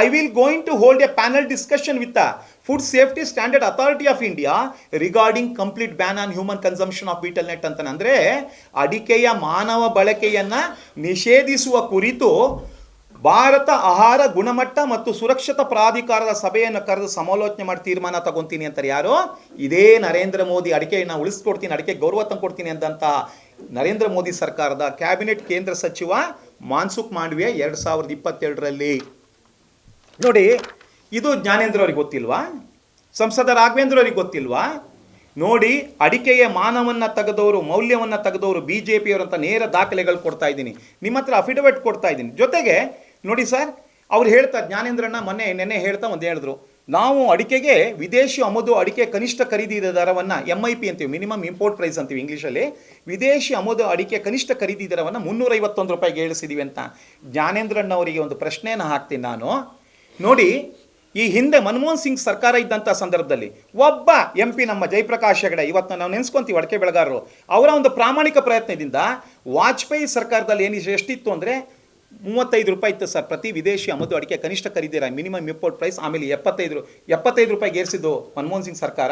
I will going to hold a panel discussion with the food safety standard authority of India regarding complete ban on human consumption of betel nut ಅಂತ. ಅಂದರೆ ಅಡಿಕೆಯ ಮಾನವ ಬಳಕೆಯನ್ನು ನಿಷೇಧಿಸುವ ಕುರಿತು ಭಾರತ ಆಹಾರ ಗುಣಮಟ್ಟ ಮತ್ತು ಸುರಕ್ಷತಾ ಪ್ರಾಧಿಕಾರದ ಸಭೆಯನ್ನು ಕರೆದು ಸಮಾಲೋಚನೆ ಮಾಡಿ ತೀರ್ಮಾನ ತಗೊಂತೀನಿ ಅಂತಾರೆ. ಯಾರು? ಇದೇ ನರೇಂದ್ರ ಮೋದಿ. ಅಡಿಕೆಯನ್ನು ಉಳಿಸ್ಕೊಡ್ತೀನಿ, ಅಡಿಕೆ ಗೌರವ ತಂದ್ಕೊಡ್ತೀನಿ ಅಂದಂಥ ನರೇಂದ್ರ ಮೋದಿ ಸರ್ಕಾರದ ಕ್ಯಾಬಿನೆಟ್ ಕೇಂದ್ರ ಸಚಿವ ಮಾನ್ಸುಖ್ ಮಾಂಡವಿಯಾ 2022ರಲ್ಲಿ. ನೋಡಿ, ಇದು ಜ್ಞಾನೇಂದ್ರ ಅವ್ರಿಗೆ ಗೊತ್ತಿಲ್ವಾ? ಸಂಸದ ರಾಘವೇಂದ್ರ ಅವ್ರಿಗೆ ಗೊತ್ತಿಲ್ವಾ? ನೋಡಿ, ಅಡಿಕೆಯ ಮಾನವನ್ನು ತೆಗೆದವರು, ಮೌಲ್ಯವನ್ನು ತೆಗೆದವರು BJPಯವರಂತ ನೇರ ದಾಖಲೆಗಳು ಕೊಡ್ತಾ ಇದ್ದೀನಿ, ನಿಮ್ಮ ಹತ್ರ ಅಫಿಡವಿಟ್ ಕೊಡ್ತಾ ಇದ್ದೀನಿ. ಜೊತೆಗೆ ನೋಡಿ ಸರ್, ಅವ್ರು ಹೇಳ್ತಾರೆ, ಜ್ಞಾನೇಂದ್ರಣ್ಣ ನೆನ್ನೆ ಹೇಳ್ತಾ ಒಂದು ಹೇಳಿದ್ರು, ನಾವು ಅಡಿಕೆಗೆ ವಿದೇಶಿ ಆಮದು ಅಡಿಕೆ ಕನಿಷ್ಠ ಖರೀದಿ ದರವನ್ನು MIP ಅಂತೀವಿ, ಮಿನಿಮಮ್ ಇಂಪೋರ್ಟ್ ಪ್ರೈಸ್ ಅಂತೀವಿ ಇಂಗ್ಲೀಷಲ್ಲಿ. ವಿದೇಶಿ ಆಮದು ಅಡಿಕೆ ಕನಿಷ್ಠ ಖರೀದಿ ದರವನ್ನು 351 ರೂಪಾಯಿಗೆ ಇಳಿಸಿದ್ದೀವಿ ಅಂತ. ಜ್ಞಾನೇಂದ್ರಣ್ಣವರಿಗೆ ಒಂದು ಪ್ರಶ್ನೆಯನ್ನು ಹಾಕ್ತೀನಿ ನಾನು. ನೋಡಿ, ಈ ಹಿಂದೆ ಮನಮೋಹನ್ ಸಿಂಗ್ ಸರ್ಕಾರ ಇದ್ದಂಥ ಸಂದರ್ಭದಲ್ಲಿ ಒಬ್ಬ MP ನಮ್ಮ ಜಯಪ್ರಕಾಶ್ ಹೆಗಡೆ, ಇವತ್ತು ನಾವು ನೆನೆಸ್ಕೊಂತೀವಿ ಅಡಿಕೆ ಬೆಳೆಗಾರರು, ಅವರ ಒಂದು ಪ್ರಾಮಾಣಿಕ ಪ್ರಯತ್ನದಿಂದ ವಾಜಪೇಯಿ ಸರ್ಕಾರದಲ್ಲಿ ಎಷ್ಟಿತ್ತು ಅಂದರೆ 35 ರೂಪಾಯಿ ಇತ್ತು ಸರ್ ಪ್ರತಿ ವಿದೇಶಿ ಆಮದು ಅಡಿಕೆ ಕನಿಷ್ಠ ಖರೀದಿರ ಮಿನಿಮಮ್ ಇಂಪೋರ್ಟ್ ಪ್ರೈಸ್. ಆಮೇಲೆ 75 ರೂಪಾಯಿಗೆ ಏರಿಸಿದ್ದು ಮನಮೋಹನ್ ಸಿಂಗ್ ಸರ್ಕಾರ.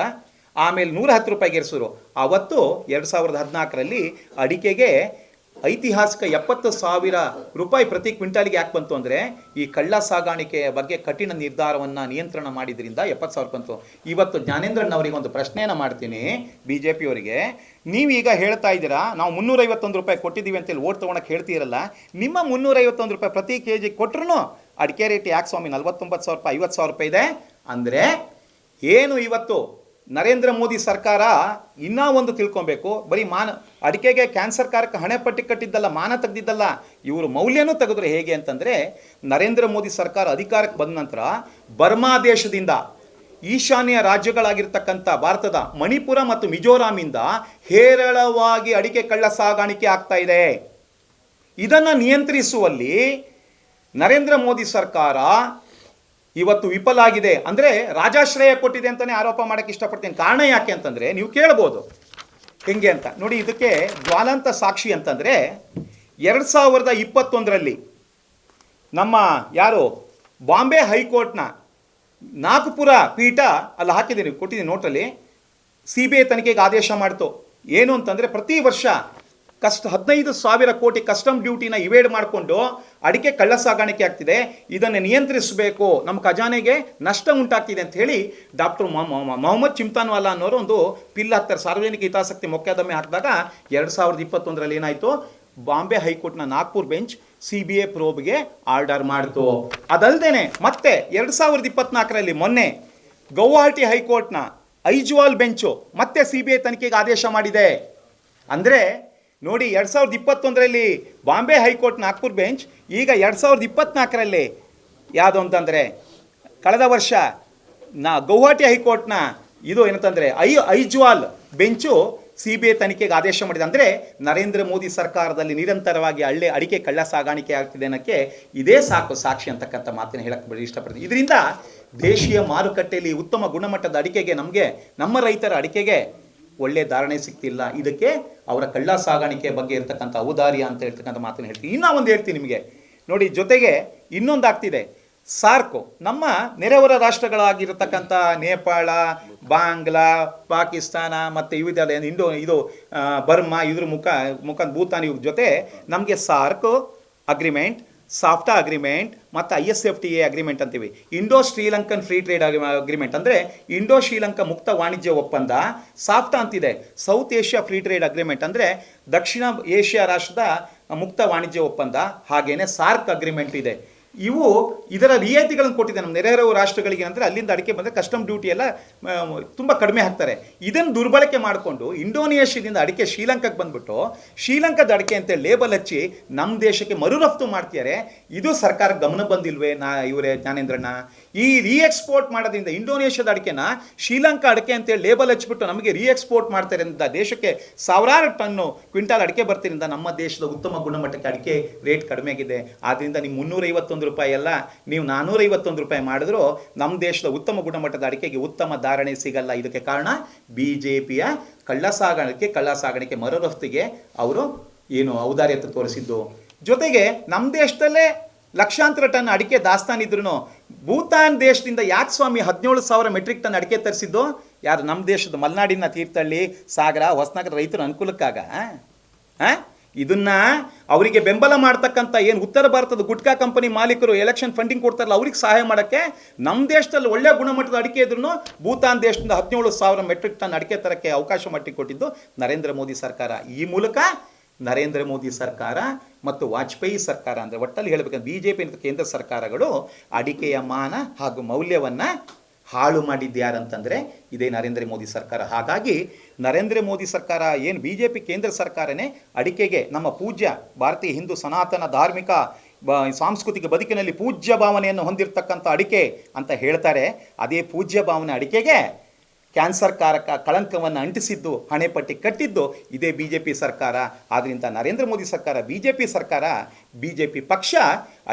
ಆಮೇಲೆ 110 ರೂಪಾಯಿಗೆ ಏರಿಸಿದ್ರು. ಅವತ್ತು 2014ರಲ್ಲಿ ಅಡಿಕೆಗೆ ಐತಿಹಾಸಿಕ 70,000 ರೂಪಾಯಿ ಪ್ರತಿ ಕ್ವಿಂಟಾಲಿಗೆ ಯಾಕೆ ಬಂತು ಅಂದರೆ ಈ ಕಳ್ಳ ಸಾಗಾಣಿಕೆಯ ಬಗ್ಗೆ ಕಠಿಣ ನಿರ್ಧಾರವನ್ನು ನಿಯಂತ್ರಣ ಮಾಡಿದ್ರಿಂದ 70,000 ಬಂತು. ಇವತ್ತು ಜ್ಞಾನೇಂದ್ರಣ್ಣವರಿಗೆ ಒಂದು ಪ್ರಶ್ನೆಯನ್ನು ಮಾಡ್ತೀನಿ, BJPಯವರಿಗೆ. ನೀವೀಗ ಹೇಳ್ತಾ ಇದ್ದೀರಾ ನಾವು 351 ರೂಪಾಯಿ ಕೊಟ್ಟಿದ್ದೀವಿ ಅಂತೇಳಿ ಓಟ್ ತೊಗೊಳಕ್ಕೆ ಹೇಳ್ತೀರಲ್ಲ, ನಿಮ್ಮ 351 ರೂಪಾಯಿ ಪ್ರತಿ KG ಕೊಟ್ಟರು ಅಡಿಕೆ ರೇಟ್ ಯಾಕೆ ಸ್ವಾಮಿ 49,000 ರೂಪಾಯಿ 50,000 ರೂಪಾಯಿ ಇದೆ ಅಂದರೆ ಏನು? ಇವತ್ತು ನರೇಂದ್ರ ಮೋದಿ ಸರ್ಕಾರ ಇನ್ನೂ ಒಂದು ತಿಳ್ಕೊಬೇಕು, ಬರೀ ಅಡಿಕೆಗೆ ಕ್ಯಾನ್ಸರ್ ಕಾರಕ ಹಣೆ ಪಟ್ಟಿ ಕಟ್ಟಿದ್ದಲ್ಲ, ಮಾನ ತೆಗೆದಿದ್ದಲ್ಲ, ಇವರು ಮೌಲ್ಯನೂ ತೆಗೆದ್ರು. ಹೇಗೆ ಅಂತಂದರೆ, ನರೇಂದ್ರ ಮೋದಿ ಸರ್ಕಾರ ಅಧಿಕಾರಕ್ಕೆ ಬಂದ ನಂತರ ಬರ್ಮಾ ದೇಶದಿಂದ ಈಶಾನ್ಯ ರಾಜ್ಯಗಳಾಗಿರ್ತಕ್ಕಂಥ ಭಾರತದ ಮಣಿಪುರ ಮತ್ತು ಮಿಜೋರಾಮಿಂದ ಹೇರಳವಾಗಿ ಅಡಿಕೆ ಕಳ್ಳ ಸಾಗಾಣಿಕೆ ಆಗ್ತಾ ಇದೆ. ಇದನ್ನು ನಿಯಂತ್ರಿಸುವಲ್ಲಿ ನರೇಂದ್ರ ಮೋದಿ ಸರ್ಕಾರ ಇವತ್ತು ವಿಫಲ ಆಗಿದೆ. ಅಂದರೆ ರಾಜಾಶ್ರಯ ಕೊಟ್ಟಿದೆ ಅಂತಲೇ ಆರೋಪ ಮಾಡೋಕ್ಕೆ ಇಷ್ಟಪಡ್ತೀನಿ. ಕಾರಣ ಯಾಕೆ ಅಂತಂದರೆ ನೀವು ಕೇಳ್ಬೋದು ಹೆಂಗೆ ಅಂತ. ನೋಡಿ, ಇದಕ್ಕೆ ಜ್ವಾಲಾಂತ ಸಾಕ್ಷಿ ಅಂತಂದರೆ 2021ರಲ್ಲಿ ನಮ್ಮ ಯಾರು ಬಾಂಬೆ ಹೈಕೋರ್ಟ್ನ ನಾಗಪುರ ಪೀಠ ಅಲ್ಲಿ ಹಾಕಿದ್ದೀನಿ, ಕೊಟ್ಟಿದ್ದೀನಿ ನೋಟಲ್ಲಿ, CBI ತನಿಖೆಗೆ ಆದೇಶ ಮಾಡಿತು. ಏನು ಅಂತಂದರೆ ಪ್ರತಿ ವರ್ಷ 15,000 ಕೋಟಿ ಕಸ್ಟಮ್ ಡ್ಯೂಟಿನ ಇವೇಡ್ ಮಾಡಿಕೊಂಡು ಅಡಿಕೆ ಕಳ್ಳ ಸಾಗಾಣಿಕೆ ಆಗ್ತಿದೆ, ಇದನ್ನು ನಿಯಂತ್ರಿಸಬೇಕು, ನಮ್ಮ ಖಜಾನೆಗೆ ನಷ್ಟ ಉಂಟಾಗ್ತಿದೆ ಅಂತ ಹೇಳಿ ಡಾಕ್ಟರ್ ಮೊಹಮ್ಮದ್ ಚಿಮ್ತಾನ್ವಾಲಾ ಅನ್ನೋರು ಒಂದು ಪಿಲ್ ಹಾಕ್ತಾರೆ. ಸಾರ್ವಜನಿಕ ಹಿತಾಸಕ್ತಿ ಮೊಕದ್ದಮೆ ಹಾಕಿದಾಗ 2021ರಲ್ಲಿ ಏನಾಯಿತು, ಬಾಂಬೆ ಹೈಕೋರ್ಟ್ನ ನಾಗ್ಪುರ್ ಬೆಂಚ್ CBI ಪ್ರೋಬ್ಗೆ ಆರ್ಡರ್ ಮಾಡಿತು. ಅದಲ್ಲದೆ ಮತ್ತೆ 2024ರಲ್ಲಿ ಮೊನ್ನೆ ಗೌಹಾಟಿ ಹೈಕೋರ್ಟ್ನ ಐಜ್ವಾಲ್ ಬೆಂಚು ಮತ್ತೆ CBI ತನಿಖೆಗೆ ಆದೇಶ ಮಾಡಿದೆ. ಅಂದರೆ ನೋಡಿ, 2021ರಲ್ಲಿ ಬಾಂಬೆ ಹೈಕೋರ್ಟ್ ನಾಗ್ಪುರ್ ಬೆಂಚ್, ಈಗ 2024ರಲ್ಲಿ ಯಾವುದು ಅಂತಂದರೆ ಕಳೆದ ವರ್ಷ ಗೌಹಾಟಿ ಹೈಕೋರ್ಟ್ನ ಇದು ಏನಂತಂದರೆ ಐಜ್ವಾಲ್ ಬೆಂಚು CBI ತನಿಖೆಗೆ ಆದೇಶ ಮಾಡಿದೆ. ಅಂದರೆ ನರೇಂದ್ರ ಮೋದಿ ಸರ್ಕಾರದಲ್ಲಿ ನಿರಂತರವಾಗಿ ಅಡಿಕೆ ಕಳ್ಳ ಸಾಗಾಣಿಕೆ ಆಗ್ತಿದೆ ಅನ್ನೋಕ್ಕೆ ಇದೇ ಸಾಕ್ಷಿ ಅಂತಕ್ಕಂಥ ಮಾತನ್ನು ಹೇಳಕ್ಕೆ ಇಷ್ಟಪಡ್ತೀನಿ. ಇದರಿಂದ ದೇಶೀಯ ಮಾರುಕಟ್ಟೆಯಲ್ಲಿ ಉತ್ತಮ ಗುಣಮಟ್ಟದ ಅಡಿಕೆಗೆ ನಮ್ಮ ರೈತರ ಅಡಿಕೆಗೆ ಒಳ್ಳೆ ಧಾರಣೆ ಸಿಗ್ತಿಲ್ಲ. ಇದಕ್ಕೆ ಅವರ ಕಳ್ಳ ಸಾಗಾಣಿಕೆ ಬಗ್ಗೆ ಇರ್ತಕ್ಕಂಥ ಔದಾರ್ಯ ಅಂತ ಹೇಳ್ತಕ್ಕಂಥ ಮಾತನ್ನು ಹೇಳ್ತೀನಿ. ಇನ್ನೂ ಒಂದು ಹೇಳ್ತೀನಿ ನಿಮಗೆ ನೋಡಿ, ಜೊತೆಗೆ ಇನ್ನೊಂದು ಆಗ್ತಿದೆ. ಸಾರ್ಕ್ ನಮ್ಮ ನೆರೆಹೊರ ರಾಷ್ಟ್ರಗಳಾಗಿರತಕ್ಕಂಥ ನೇಪಾಳ, ಬಾಂಗ್ಲಾ, ಪಾಕಿಸ್ತಾನ ಮತ್ತು ಬರ್ಮಾ, ಇದ್ರ ಭೂತಾನ್ ಇವ್ರ ಜೊತೆ ನಮಗೆ ಸಾರ್ಕ್ ಅಗ್ರಿಮೆಂಟ್, ಸಾಫ್ಟಾ ಅಗ್ರಿಮೆಂಟ್ ಮತ್ತು ISFTA ಅಗ್ರಿಮೆಂಟ್ ಅಂತೀವಿ. Indo Sri Lankan free trade agreement ಅಂದರೆ ಇಂಡೋ ಶ್ರೀಲಂಕಾ ಮುಕ್ತ ವಾಣಿಜ್ಯ ಒಪ್ಪಂದ. ಸಾಫ್ಟಾ ಅಂತಿದೆ, South Asia free trade agreement ಅಂದರೆ ದಕ್ಷಿಣ ಏಷ್ಯಾ ರಾಷ್ಟ್ರದ ಮುಕ್ತ ವಾಣಿಜ್ಯ ಒಪ್ಪಂದ. ಹಾಗೇನೆ ಸಾರ್ಕ್ ಅಗ್ರಿಮೆಂಟ್ ಇದೆ. ಇದರ ರಿಯಾಯಿತಿಗಳನ್ನು ಕೊಟ್ಟಿದೆ ನಮ್ಮ ನೆರೆಹೊರೆ ರಾಷ್ಟ್ರಗಳಿಗೆ. ಅಂದರೆ ಅಲ್ಲಿಂದ ಅಡಿಕೆ ಬಂದರೆ ಕಸ್ಟಮ್ ಡ್ಯೂಟಿ ಎಲ್ಲ ತುಂಬ ಕಡಿಮೆ ಹಾಕ್ತಾರೆ. ಇದನ್ನು ದುರ್ಬಳಕೆ ಮಾಡಿಕೊಂಡು ಇಂಡೋನೇಷ್ಯಾದಿಂದ ಅಡಿಕೆ ಶ್ರೀಲಂಕಾಕ್ಕೆ ಬಂದ್ಬಿಟ್ಟು ಶ್ರೀಲಂಕಾದ ಅಡಿಕೆ ಅಂತೇಳಿ ಲೇಬಲ್ ಹಚ್ಚಿ ನಮ್ಮ ದೇಶಕ್ಕೆ ಮರು ರಫ್ತು ಮಾಡ್ತಿದ್ದಾರೆ. ಇದು ಸರ್ಕಾರ ಗಮನ ಬಂದಿಲ್ವೇ ಇವರೇ ಜ್ಞಾನೇಂದ್ರಣ್ಣ? ಈ ಎಕ್ಸ್ಪೋರ್ಟ್ ಮಾಡೋದ್ರಿಂದ ಇಂಡೋನೇಷ್ಯಾದ ಅಡಿಕೆನ ಶ್ರೀಲಂಕಾ ಅಡಿಕೆ ಅಂತೇಳಿ ಲೇಬಲ್ ಹಚ್ಚಿಬಿಟ್ಟು ನಮಗೆ ಎಕ್ಸ್ಪೋರ್ಟ್ ಮಾಡ್ತಾರೆ ಅಂತ ದೇಶಕ್ಕೆ ಸಾವಿರಾರು ಟನ್ನು ಕ್ವಿಂಟಾಲ್ ಅಡಿಕೆ ಬರ್ತಿರಿಂದ ನಮ್ಮ ದೇಶದ ಉತ್ತಮ ಗುಣಮಟ್ಟಕ್ಕೆ ಅಡಿಕೆ ರೇಟ್ ಕಡಿಮೆ ಆಗಿದೆ. ಆದ್ದರಿಂದ ನೀವು 351 ರೂಪಾಯಿ ಅಲ್ಲ, ನೀವು 451 ರೂಪಾಯಿ ಮಾಡಿದ್ರು ನಮ್ಮ ದೇಶದ ಉತ್ತಮ ಗುಣಮಟ್ಟದ ಅಡಿಕೆಗೆ ಉತ್ತಮ ಧಾರಣೆ ಸಿಗಲ್ಲ. ಇದಕ್ಕೆ ಕಾರಣ BJPಯ ಕಳ್ಳ ಸಾಗಾಣಿಕೆ ಮರು ರಫ್ತಿಗೆ ಅವರು ಔದಾರ್ಯತೆ ತೋರಿಸಿದ್ದು. ಜೊತೆಗೆ ನಮ್ಮ ದೇಶದಲ್ಲೇ ಲಕ್ಷಾಂತರ ಟನ್ ಅಡಿಕೆ ದಾಸ್ತಾನಿದ್ರು ಭೂತಾನ್ ದೇಶದಿಂದ ಯಾಕೆ ಸ್ವಾಮಿ 17,000 ಮೆಟ್ರಿಕ್ ಟನ್ ಅಡಿಕೆ ತರಿಸಿದ್ದು? ಯಾರು? ನಮ್ಮ ದೇಶದ ಮಲೆನಾಡಿನ ತೀರ್ಥಹಳ್ಳಿ, ಸಾಗರ, ಹೊಸನಗರ ರೈತರ ಅನುಕೂಲಕ್ಕಾಗ? ಇದನ್ನ ಅವರಿಗೆ ಬೆಂಬಲ ಮಾಡ್ತಕ್ಕಂಥ ಏನು ಉತ್ತರ ಭಾರತದ ಗುಟ್ಕಾ ಕಂಪನಿ ಮಾಲೀಕರು ಎಲೆಕ್ಷನ್ ಫಂಡಿಂಗ್ ಕೊಡ್ತಾರಲ್ಲ, ಅವ್ರಿಗೆ ಸಹಾಯ ಮಾಡೋಕ್ಕೆ ನಮ್ಮ ದೇಶದಲ್ಲಿ ಒಳ್ಳೆಯ ಗುಣಮಟ್ಟದ ಅಡಿಕೆ ಇದ್ರೂ ಭೂತಾನ್ ದೇಶದಿಂದ 17,000 ಮೆಟ್ರಿಕ್ ಟನ್ ಅಡಿಕೆ ತರಕ್ಕೆ ಅವಕಾಶ ಕೊಟ್ಟಿದ್ದು ನರೇಂದ್ರ ಮೋದಿ ಸರ್ಕಾರ. ಈ ಮೂಲಕ ನರೇಂದ್ರ ಮೋದಿ ಸರ್ಕಾರ ಮತ್ತು ವಾಜಪೇಯಿ ಸರ್ಕಾರ, ಅಂದರೆ ಒಟ್ಟಲ್ಲಿ ಹೇಳಬೇಕಂದ್ರೆ BJP ಮತ್ತು ಕೇಂದ್ರ ಸರ್ಕಾರಗಳು ಅಡಿಕೆಯ ಮಾನ ಹಾಗೂ ಮೌಲ್ಯವನ್ನು ಹಾಳು ಮಾಡಿದ್ದು ಯಾರಂತಂದರೆ ಇದೇ ನರೇಂದ್ರ ಮೋದಿ ಸರ್ಕಾರ. ಹಾಗಾಗಿ ನರೇಂದ್ರ ಮೋದಿ ಸರ್ಕಾರ ಏನು BJP ಕೇಂದ್ರ ಸರ್ಕಾರನೇ ಅಡಿಕೆಗೆ ನಮ್ಮ ಪೂಜ್ಯ ಭಾರತೀಯ ಹಿಂದೂ ಸನಾತನ ಧಾರ್ಮಿಕ ಸಾಂಸ್ಕೃತಿಕ ಬದುಕಿನಲ್ಲಿ ಪೂಜ್ಯ ಭಾವನೆಯನ್ನು ಹೊಂದಿರತಕ್ಕಂಥ ಅಡಿಕೆ ಅಂತ ಹೇಳ್ತಾರೆ. ಅದೇ ಪೂಜ್ಯ ಭಾವನೆ ಅಡಿಕೆಗೆ ಕ್ಯಾನ್ಸರ್ ಕಾರಕ ಕಳಂಕವನ್ನು ಅಂಟಿಸಿದ್ದು, ಹಣೆಪಟ್ಟಿ ಕಟ್ಟಿದ್ದು ಇದೇ BJP ಸರ್ಕಾರ. ಆದ್ದರಿಂದ ನರೇಂದ್ರ ಮೋದಿ ಸರ್ಕಾರ, BJP ಸರ್ಕಾರ, BJP ಪಕ್ಷ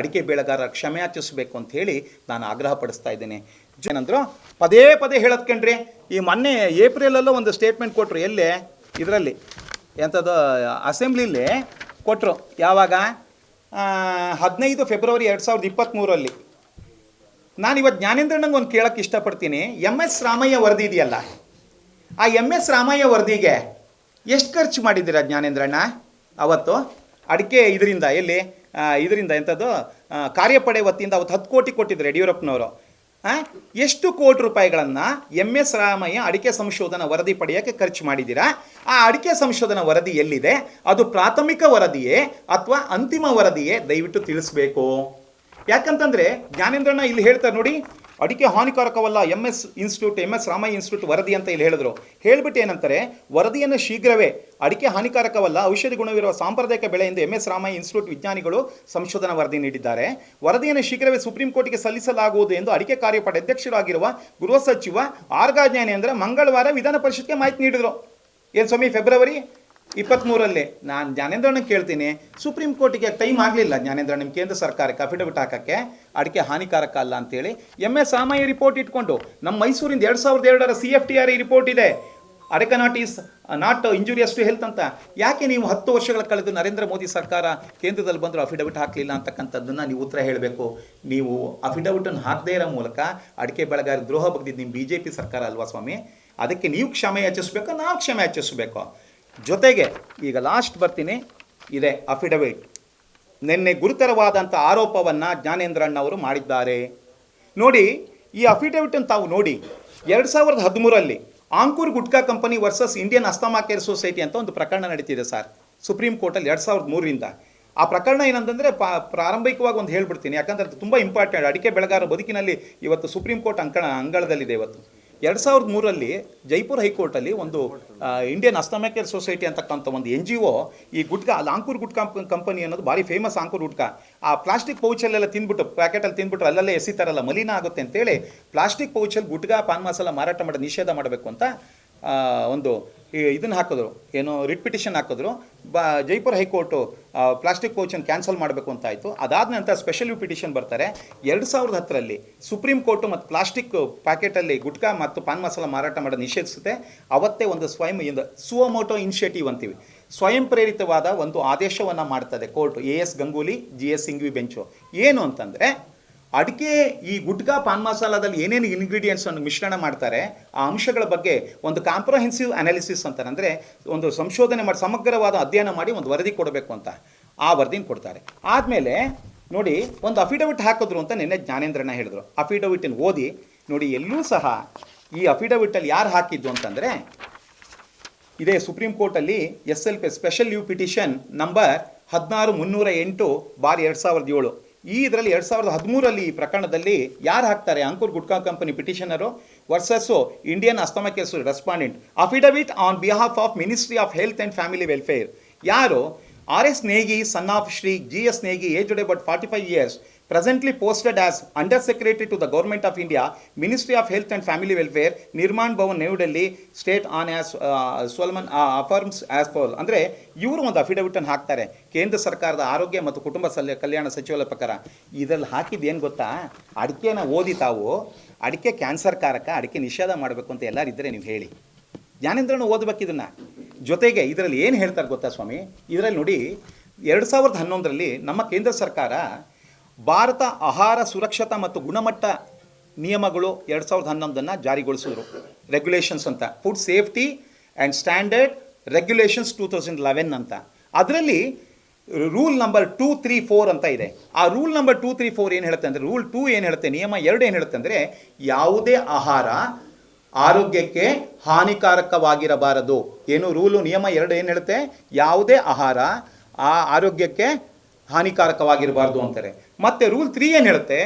ಅಡಿಕೆ ಬೆಳೆಗಾರರ ಕ್ಷಮೆ ಯಾಚಿಸಬೇಕು ಅಂತ ಹೇಳಿ ನಾನು ಆಗ್ರಹ ಪಡಿಸ್ತಾ ಇದ್ದೇನೆ. ಏನಂದ್ರು ಪದೇ ಪದೇ ಹೇಳೋದು ಕಣ್ರಿ, ಈ ಮೊನ್ನೆ ಏಪ್ರಿಲಲ್ಲೂ ಒಂದು ಸ್ಟೇಟ್ಮೆಂಟ್ ಕೊಟ್ಟರು. ಎಲ್ಲೇ ಇದರಲ್ಲಿ ಎಂಥದ್ದು ಅಸೆಂಬ್ಲಿಲಿ ಕೊಟ್ಟರು. ಯಾವಾಗ? 15 ಫೆಬ್ರವರಿ 2023. ನಾನಿವತ್ತು ಜ್ಞಾನೇಂದ್ರಣ್ಣಂಗೆ ಒಂದು ಕೇಳೋಕ್ಕೆ ಇಷ್ಟಪಡ್ತೀನಿ. MS ರಾಮಯ್ಯ ವರದಿ ಇದೆಯಲ್ಲ, ಆ MS ರಾಮಯ್ಯ ವರದಿಗೆ ಎಷ್ಟು ಖರ್ಚು ಮಾಡಿದ್ದೀರಾ ಜ್ಞಾನೇಂದ್ರಣ್ಣ ಅವತ್ತು? ಅಡಿಕೆ ಇದರಿಂದ ಇದರಿಂದ ಎಂಥದ್ದು ಕಾರ್ಯಪಡೆ ವತಿಯಿಂದ ಅವತ್ತು 10 ಕೋಟಿ ಕೊಟ್ಟಿದ್ರು ಯಡಿಯೂರಪ್ಪನವರು. ಎಷ್ಟು ಕೋಟಿ ರೂಪಾಯಿಗಳನ್ನು MS ರಾಮಯ್ಯ ಅಡಿಕೆ ಸಂಶೋಧನಾ ವರದಿ ಪಡೆಯೋಕ್ಕೆ ಖರ್ಚು ಮಾಡಿದ್ದೀರಾ? ಆ ಅಡಿಕೆ ಸಂಶೋಧನಾ ವರದಿ ಎಲ್ಲಿದೆ? ಅದು ಪ್ರಾಥಮಿಕ ವರದಿಯೇ ಅಥವಾ ಅಂತಿಮ ವರದಿಯೇ? ದಯವಿಟ್ಟು ತಿಳಿಸ್ಬೇಕು. ಯಾಕಂತಂದರೆ ಜ್ಞಾನೇಂದ್ರಣ್ಣ ಇಲ್ಲಿ ಹೇಳ್ತಾರೆ ನೋಡಿ, ಅಡಿಕೆ ಹಾನಿಕಾರಕವಲ್ಲ MS ರಾಮಯ್ಯ ಇನ್ಸ್ಟಿಟ್ಯೂಟ್ ವರದಿ ಅಂತ ಇಲ್ಲಿ ಹೇಳಿದ್ರು. ಹೇಳಿಬಿಟ್ಟು ಏನಂತಾರೆ, ವರದಿಯನ್ನು ಶೀಘ್ರವೇ ಅಡಿಕೆ ಹಾನಿಕಾರಕವಲ್ಲ, ಔಷಧಿ ಗುಣವಿರುವ ಸಾಂಪ್ರದಾಯಿಕ ಬೆಳೆ ಎಂದು MS ರಾಮಯ್ಯ ಇನ್ಸ್ಟಿಟ್ಯೂಟ್ ವಿಜ್ಞಾನಿಗಳು ಸಂಶೋಧನಾ ವರದಿ ನೀಡಿದ್ದಾರೆ. ವರದಿಯನ್ನು ಶೀಘ್ರವೇ ಸುಪ್ರೀಂ ಕೋರ್ಟ್ಗೆ ಸಲ್ಲಿಸಲಾಗುವುದು ಎಂದು ಅಡಿಕೆ ಕಾರ್ಯಪಡೆ ಅಧ್ಯಕ್ಷರಾಗಿರುವ ಗೃಹ ಸಚಿವ ಆರ್ ಜ್ಞಾನೇಂದ್ರ ಮಂಗಳವಾರ ವಿಧಾನ ಪರಿಷತ್ಗೆ ಮಾಹಿತಿ ನೀಡಿದರು. ಏನು ಸ್ವಾಮಿ? ಫೆಬ್ರವರಿ 23. ನಾನು ಜ್ಞಾನೇಂದ್ರಣ್ಣ ಕೇಳ್ತೀನಿ, ಸುಪ್ರೀಂ ಕೋರ್ಟಿಗೆ ಟೈಮ್ ಆಗಲಿಲ್ಲ ಜ್ಞಾನೇಂದ್ರ ನಿಮ್ಮ ಕೇಂದ್ರ ಸರ್ಕಾರಕ್ಕೆ ಅಫಿಡವಿಟ್ ಹಾಕೋಕ್ಕೆ ಅಡಿಕೆ ಹಾನಿಕಾರಕ ಅಲ್ಲ ಅಂತೇಳಿ? MS ರಾಮಯ್ಯ ರಿಪೋರ್ಟ್ ಇಟ್ಕೊಂಡು ನಮ್ಮ ಮೈಸೂರಿಂದ 2002ರ CFTR ರಿಪೋರ್ಟ್ ಇದೆ, ಅಡಿಕೆ ನಾಟ್ ಇಂಜುರಿಯಸ್ ಟು ಹೆಲ್ತ್ ಅಂತ. ಯಾಕೆ ನೀವು 10 ವರ್ಷಗಳ ಕಳೆದು ನರೇಂದ್ರ ಮೋದಿ ಸರ್ಕಾರ ಕೇಂದ್ರದಲ್ಲಿ ಬಂದರೂ ಅಫಿಡವಿಟ್ ಹಾಕಲಿಲ್ಲ ಅಂತಕ್ಕಂಥದ್ದನ್ನು ನೀವು ಉತ್ತರ ಹೇಳಬೇಕು. ನೀವು ಅಫಿಡವಿಟನ್ನು ಹಾಕದೇ ಇರೋ ಮೂಲಕ ಅಡಿಕೆ ಬೆಳೆಗಾರ ದ್ರೋಹ ಬಗ್ದಿದ್ದು ನಿಮ್ಮ BJP ಸರ್ಕಾರ ಅಲ್ವಾ ಸ್ವಾಮಿ? ಅದಕ್ಕೆ ನೀವು ಕ್ಷಮೆ ಯಾಚಿಸಬೇಕು, ನಾವು ಕ್ಷಮೆ ಯಾಚಿಸಬೇಕು. ಜೊತೆಗೆ ಈಗ ಲಾಸ್ಟ್ ಬರ್ತೀನಿ, ಇದೆ ಅಫಿಡವಿಟ್. ನಿನ್ನೆ ಗುರುತರವಾದಂಥ ಆರೋಪವನ್ನು ಜ್ಞಾನೇಂದ್ರಣ್ಣವರು ಮಾಡಿದ್ದಾರೆ ನೋಡಿ. ಈ ಅಫಿಡವಿಟನ್ನು ತಾವು ನೋಡಿ. 2013 Ankur Gutka company versus Indian asthma care society ಅಂತ ಒಂದು ಪ್ರಕರಣ ನಡೀತಿದೆ ಸರ್ ಸುಪ್ರೀಂ ಕೋರ್ಟಲ್ಲಿ 2003ರಿಂದ. ಆ ಪ್ರಕರಣ ಏನಂತಂದರೆ ಪ್ರಾರಂಭಿಕವಾಗಿ ಒಂದು ಹೇಳ್ಬಿಡ್ತೀನಿ, ಯಾಕಂದರೆ ಅದು ತುಂಬ ಇಂಪಾರ್ಟೆಂಟ್ ಅಡಿಕೆ ಬೆಳೆಗಾರ ಬದುಕಿನಲ್ಲಿ. ಇವತ್ತು ಸುಪ್ರೀಂ ಕೋರ್ಟ್ ಅಂಗಳದಲ್ಲಿದೆ. ಇವತ್ತು 2003 ಜೈಪುರ ಹೈಕೋರ್ಟಲ್ಲಿ ಒಂದು ಇಂಡಿಯನ್ ಅಸ್ತಮಾ ಕೇರ್ ಸೊಸೈಟಿ ಅಂತಕ್ಕಂಥ ಒಂದು NGO ಈ ಗುಟ್ಕಾ ಆಂಕೂರ್ ಗುಟ್ಕಾ ಕಂಪನಿ ಅನ್ನೋದು ಭಾರಿ ಫೇಮಸ್. ಆಂಕೂರ್ ಗುಟ್ಕಾ ಆ ಪ್ಲಾಸ್ಟಿಕ್ ಪೌಚಲ್ಲೆಲ್ಲ ತಿಂದ್ಬಿಟ್ಟು, ಪ್ಯಾಕೆಟಲ್ಲಿ ತಿಂದ್ಬಿಟ್ಟು ಅಲ್ಲಲ್ಲೇ ಎಸಿತಾರಲ್ಲ, ಮಲಿನ ಆಗುತ್ತೆ ಅಂತೇಳಿ ಪ್ಲಾಸ್ಟಿಕ್ ಪೌಚಲ್ಲಿ ಗುಟ್ಕಾ ಪಾನ್ ಮಸಾಲ ಮಾರಾಟ ಮಾಡೋದು ನಿಷೇಧ ಮಾಡಬೇಕು ಅಂತ ಒಂದು ಇದನ್ನು ಹಾಕಿದ್ರು, ಏನು ರಿಟ್ ಪಿಟಿಷನ್ ಹಾಕಿದ್ರು. ಜೈಪುರ ಹೈಕೋರ್ಟು ಪ್ಲಾಸ್ಟಿಕ್ ಪೌಚನ್ನು ಕ್ಯಾನ್ಸಲ್ ಮಾಡಬೇಕು ಅಂತ ಆಯಿತು. ಅದಾದ ನಂತರ ಸ್ಪೆಷಲ್ ಪಿಟಿಷನ್ ಬರ್ತಾರೆ 2010ರಲ್ಲಿ ಸುಪ್ರೀಂ ಕೋರ್ಟು ಮತ್ತು ಪ್ಲಾಸ್ಟಿಕ್ ಪ್ಯಾಕೆಟಲ್ಲಿ ಗುಟ್ಕಾ ಮತ್ತು ಪಾನ್ ಮಸಾಲ ಮಾರಾಟ ಮಾಡೋದು ನಿಷೇಧಿಸುತ್ತೆ. ಅವತ್ತೇ ಒಂದು ಸುವಮೋಟೋ ಇನಿಷಿಯೇಟಿವ್ ಅಂತೀವಿ, ಸ್ವಯಂ ಪ್ರೇರಿತವಾದ ಒಂದು ಆದೇಶವನ್ನು ಮಾಡ್ತದೆ court. AS Ganguly GS Singhvi bench. ಏನು ಅಂತಂದರೆ, ಅಡಿಕೆ ಈ ಗುಟ್ಕಾ ಪಾನ್ ಮಸಾಲದಲ್ಲಿ ಏನೇನು ಇಂಗ್ರೀಡಿಯೆಂಟ್ಸನ್ನು ಮಿಶ್ರಣ ಮಾಡ್ತಾರೆ ಆ ಅಂಶಗಳ ಬಗ್ಗೆ ಒಂದು ಕಾಂಪ್ರಹೆನ್ಸಿವ್ ಅನಾಲಿಸಿಸ್ ಅಂತಾರೆ, ಅಂದರೆ ಒಂದು ಸಂಶೋಧನೆ ಮಾಡಿ ಸಮಗ್ರವಾದ ಅಧ್ಯಯನ ಮಾಡಿ ಒಂದು ವರದಿ ಕೊಡಬೇಕು ಅಂತ. ಆ ವರದಿನ ಕೊಡ್ತಾರೆ. ಆದಮೇಲೆ ನೋಡಿ ಒಂದು ಅಫಿಡವಿಟ್ ಹಾಕಿದ್ರು ಅಂತ ನಿನ್ನೆ ಜ್ಞಾನೇಂದ್ರಣ್ಣ ಹೇಳಿದ್ರು. ಅಫಿಡವಿಟನ್ನು ಓದಿ ನೋಡಿ. ಎಲ್ಲೂ ಸಹ ಈ ಅಫಿಡವಿಟಲ್ಲಿ ಯಾರು ಹಾಕಿದ್ದು ಅಂತಂದರೆ, ಇದೇ ಸುಪ್ರೀಂ ಕೋರ್ಟಲ್ಲಿ SLP special leave petition number 16308/2007. ಈ ಇದರಲ್ಲಿ 2013 ಈ ಪ್ರಕರಣದಲ್ಲಿ ಯಾರು ಹಾಕ್ತಾರೆ? Ankur Gutka company petitioner versus Indian asthma care respondent. Affidavit on behalf of ministry of health and family welfare. ಯಾರು? R.S. Negi, son of Shri G.S. Negi, aged about 45 years, presently posted as Under Secretary to the Government of India, Ministry of Health and Family Welfare, Nirman Bhavan, New Delhi, State on as Solomon affirms as follows. ಅಂದರೆ ಇವರು ಒಂದು ಅಫಿಡವಿಟನ್ನು ಹಾಕ್ತಾರೆ ಕೇಂದ್ರ ಸರ್ಕಾರದ ಆರೋಗ್ಯ ಮತ್ತು ಕುಟುಂಬ ಕಲ್ಯಾಣ ಸಚಿವಾಲಯ ಪ್ರಕಾರ. ಇದರಲ್ಲಿ ಹಾಕಿದ್ದು ಏನು ಗೊತ್ತಾ? ಅಡಿಕೆನ ಓದಿ ತಾವು, ಅಡಿಕೆ ಕ್ಯಾನ್ಸರ್ ಕಾರಕ, ಅಡಿಕೆ ನಿಷೇಧ ಮಾಡಬೇಕು ಅಂತ ಎಲ್ಲರಿದ್ದರೆ ನೀವು ಹೇಳಿ. ಜ್ಞಾನೇಂದ್ರನು ಓದಬೇಕು ಇದನ್ನು. ಜೊತೆಗೆ ಇದರಲ್ಲಿ ಏನು ಹೇಳ್ತಾರೆ ಗೊತ್ತಾ ಸ್ವಾಮಿ? ಇದರಲ್ಲಿ ನೋಡಿ, 2011ರಲ್ಲಿ ನಮ್ಮ ಕೇಂದ್ರ ಸರ್ಕಾರ ಭಾರತ ಆಹಾರ ಸುರಕ್ಷತಾ ಮತ್ತು ಗುಣಮಟ್ಟ ನಿಯಮಗಳು 2011 ಜಾರಿಗೊಳಿಸಿದ್ರು. ರೆಗ್ಯುಲೇಷನ್ಸ್ ಅಂತ, food safety and standard regulations 2011 ಅಂತ. ಅದರಲ್ಲಿ ರೂಲ್ ನಂಬರ್ 234 ಅಂತ ಇದೆ. ಆ ರೂಲ್ ನಂಬರ್ 234 ಏನು ಹೇಳುತ್ತೆ ಅಂದರೆ, ರೂಲ್ 2 ಏನು ಹೇಳುತ್ತೆ, ನಿಯಮ 2 ಏನು ಹೇಳುತ್ತೆ ಅಂದರೆ, ಯಾವುದೇ ಆಹಾರ ಆರೋಗ್ಯಕ್ಕೆ ಹಾನಿಕಾರಕವಾಗಿರಬಾರದು. ಏನು ರೂಲು ನಿಯಮ 2 ಏನು ಹೇಳುತ್ತೆ, ಯಾವುದೇ ಆಹಾರ ಆರೋಗ್ಯಕ್ಕೆ ಹಾನಿಕಾರಕವಾಗಿರಬಾರ್ದು ಅಂತಾರೆ. ಮತ್ತು ರೂಲ್ 3 ಏನು ಹೇಳುತ್ತೆ,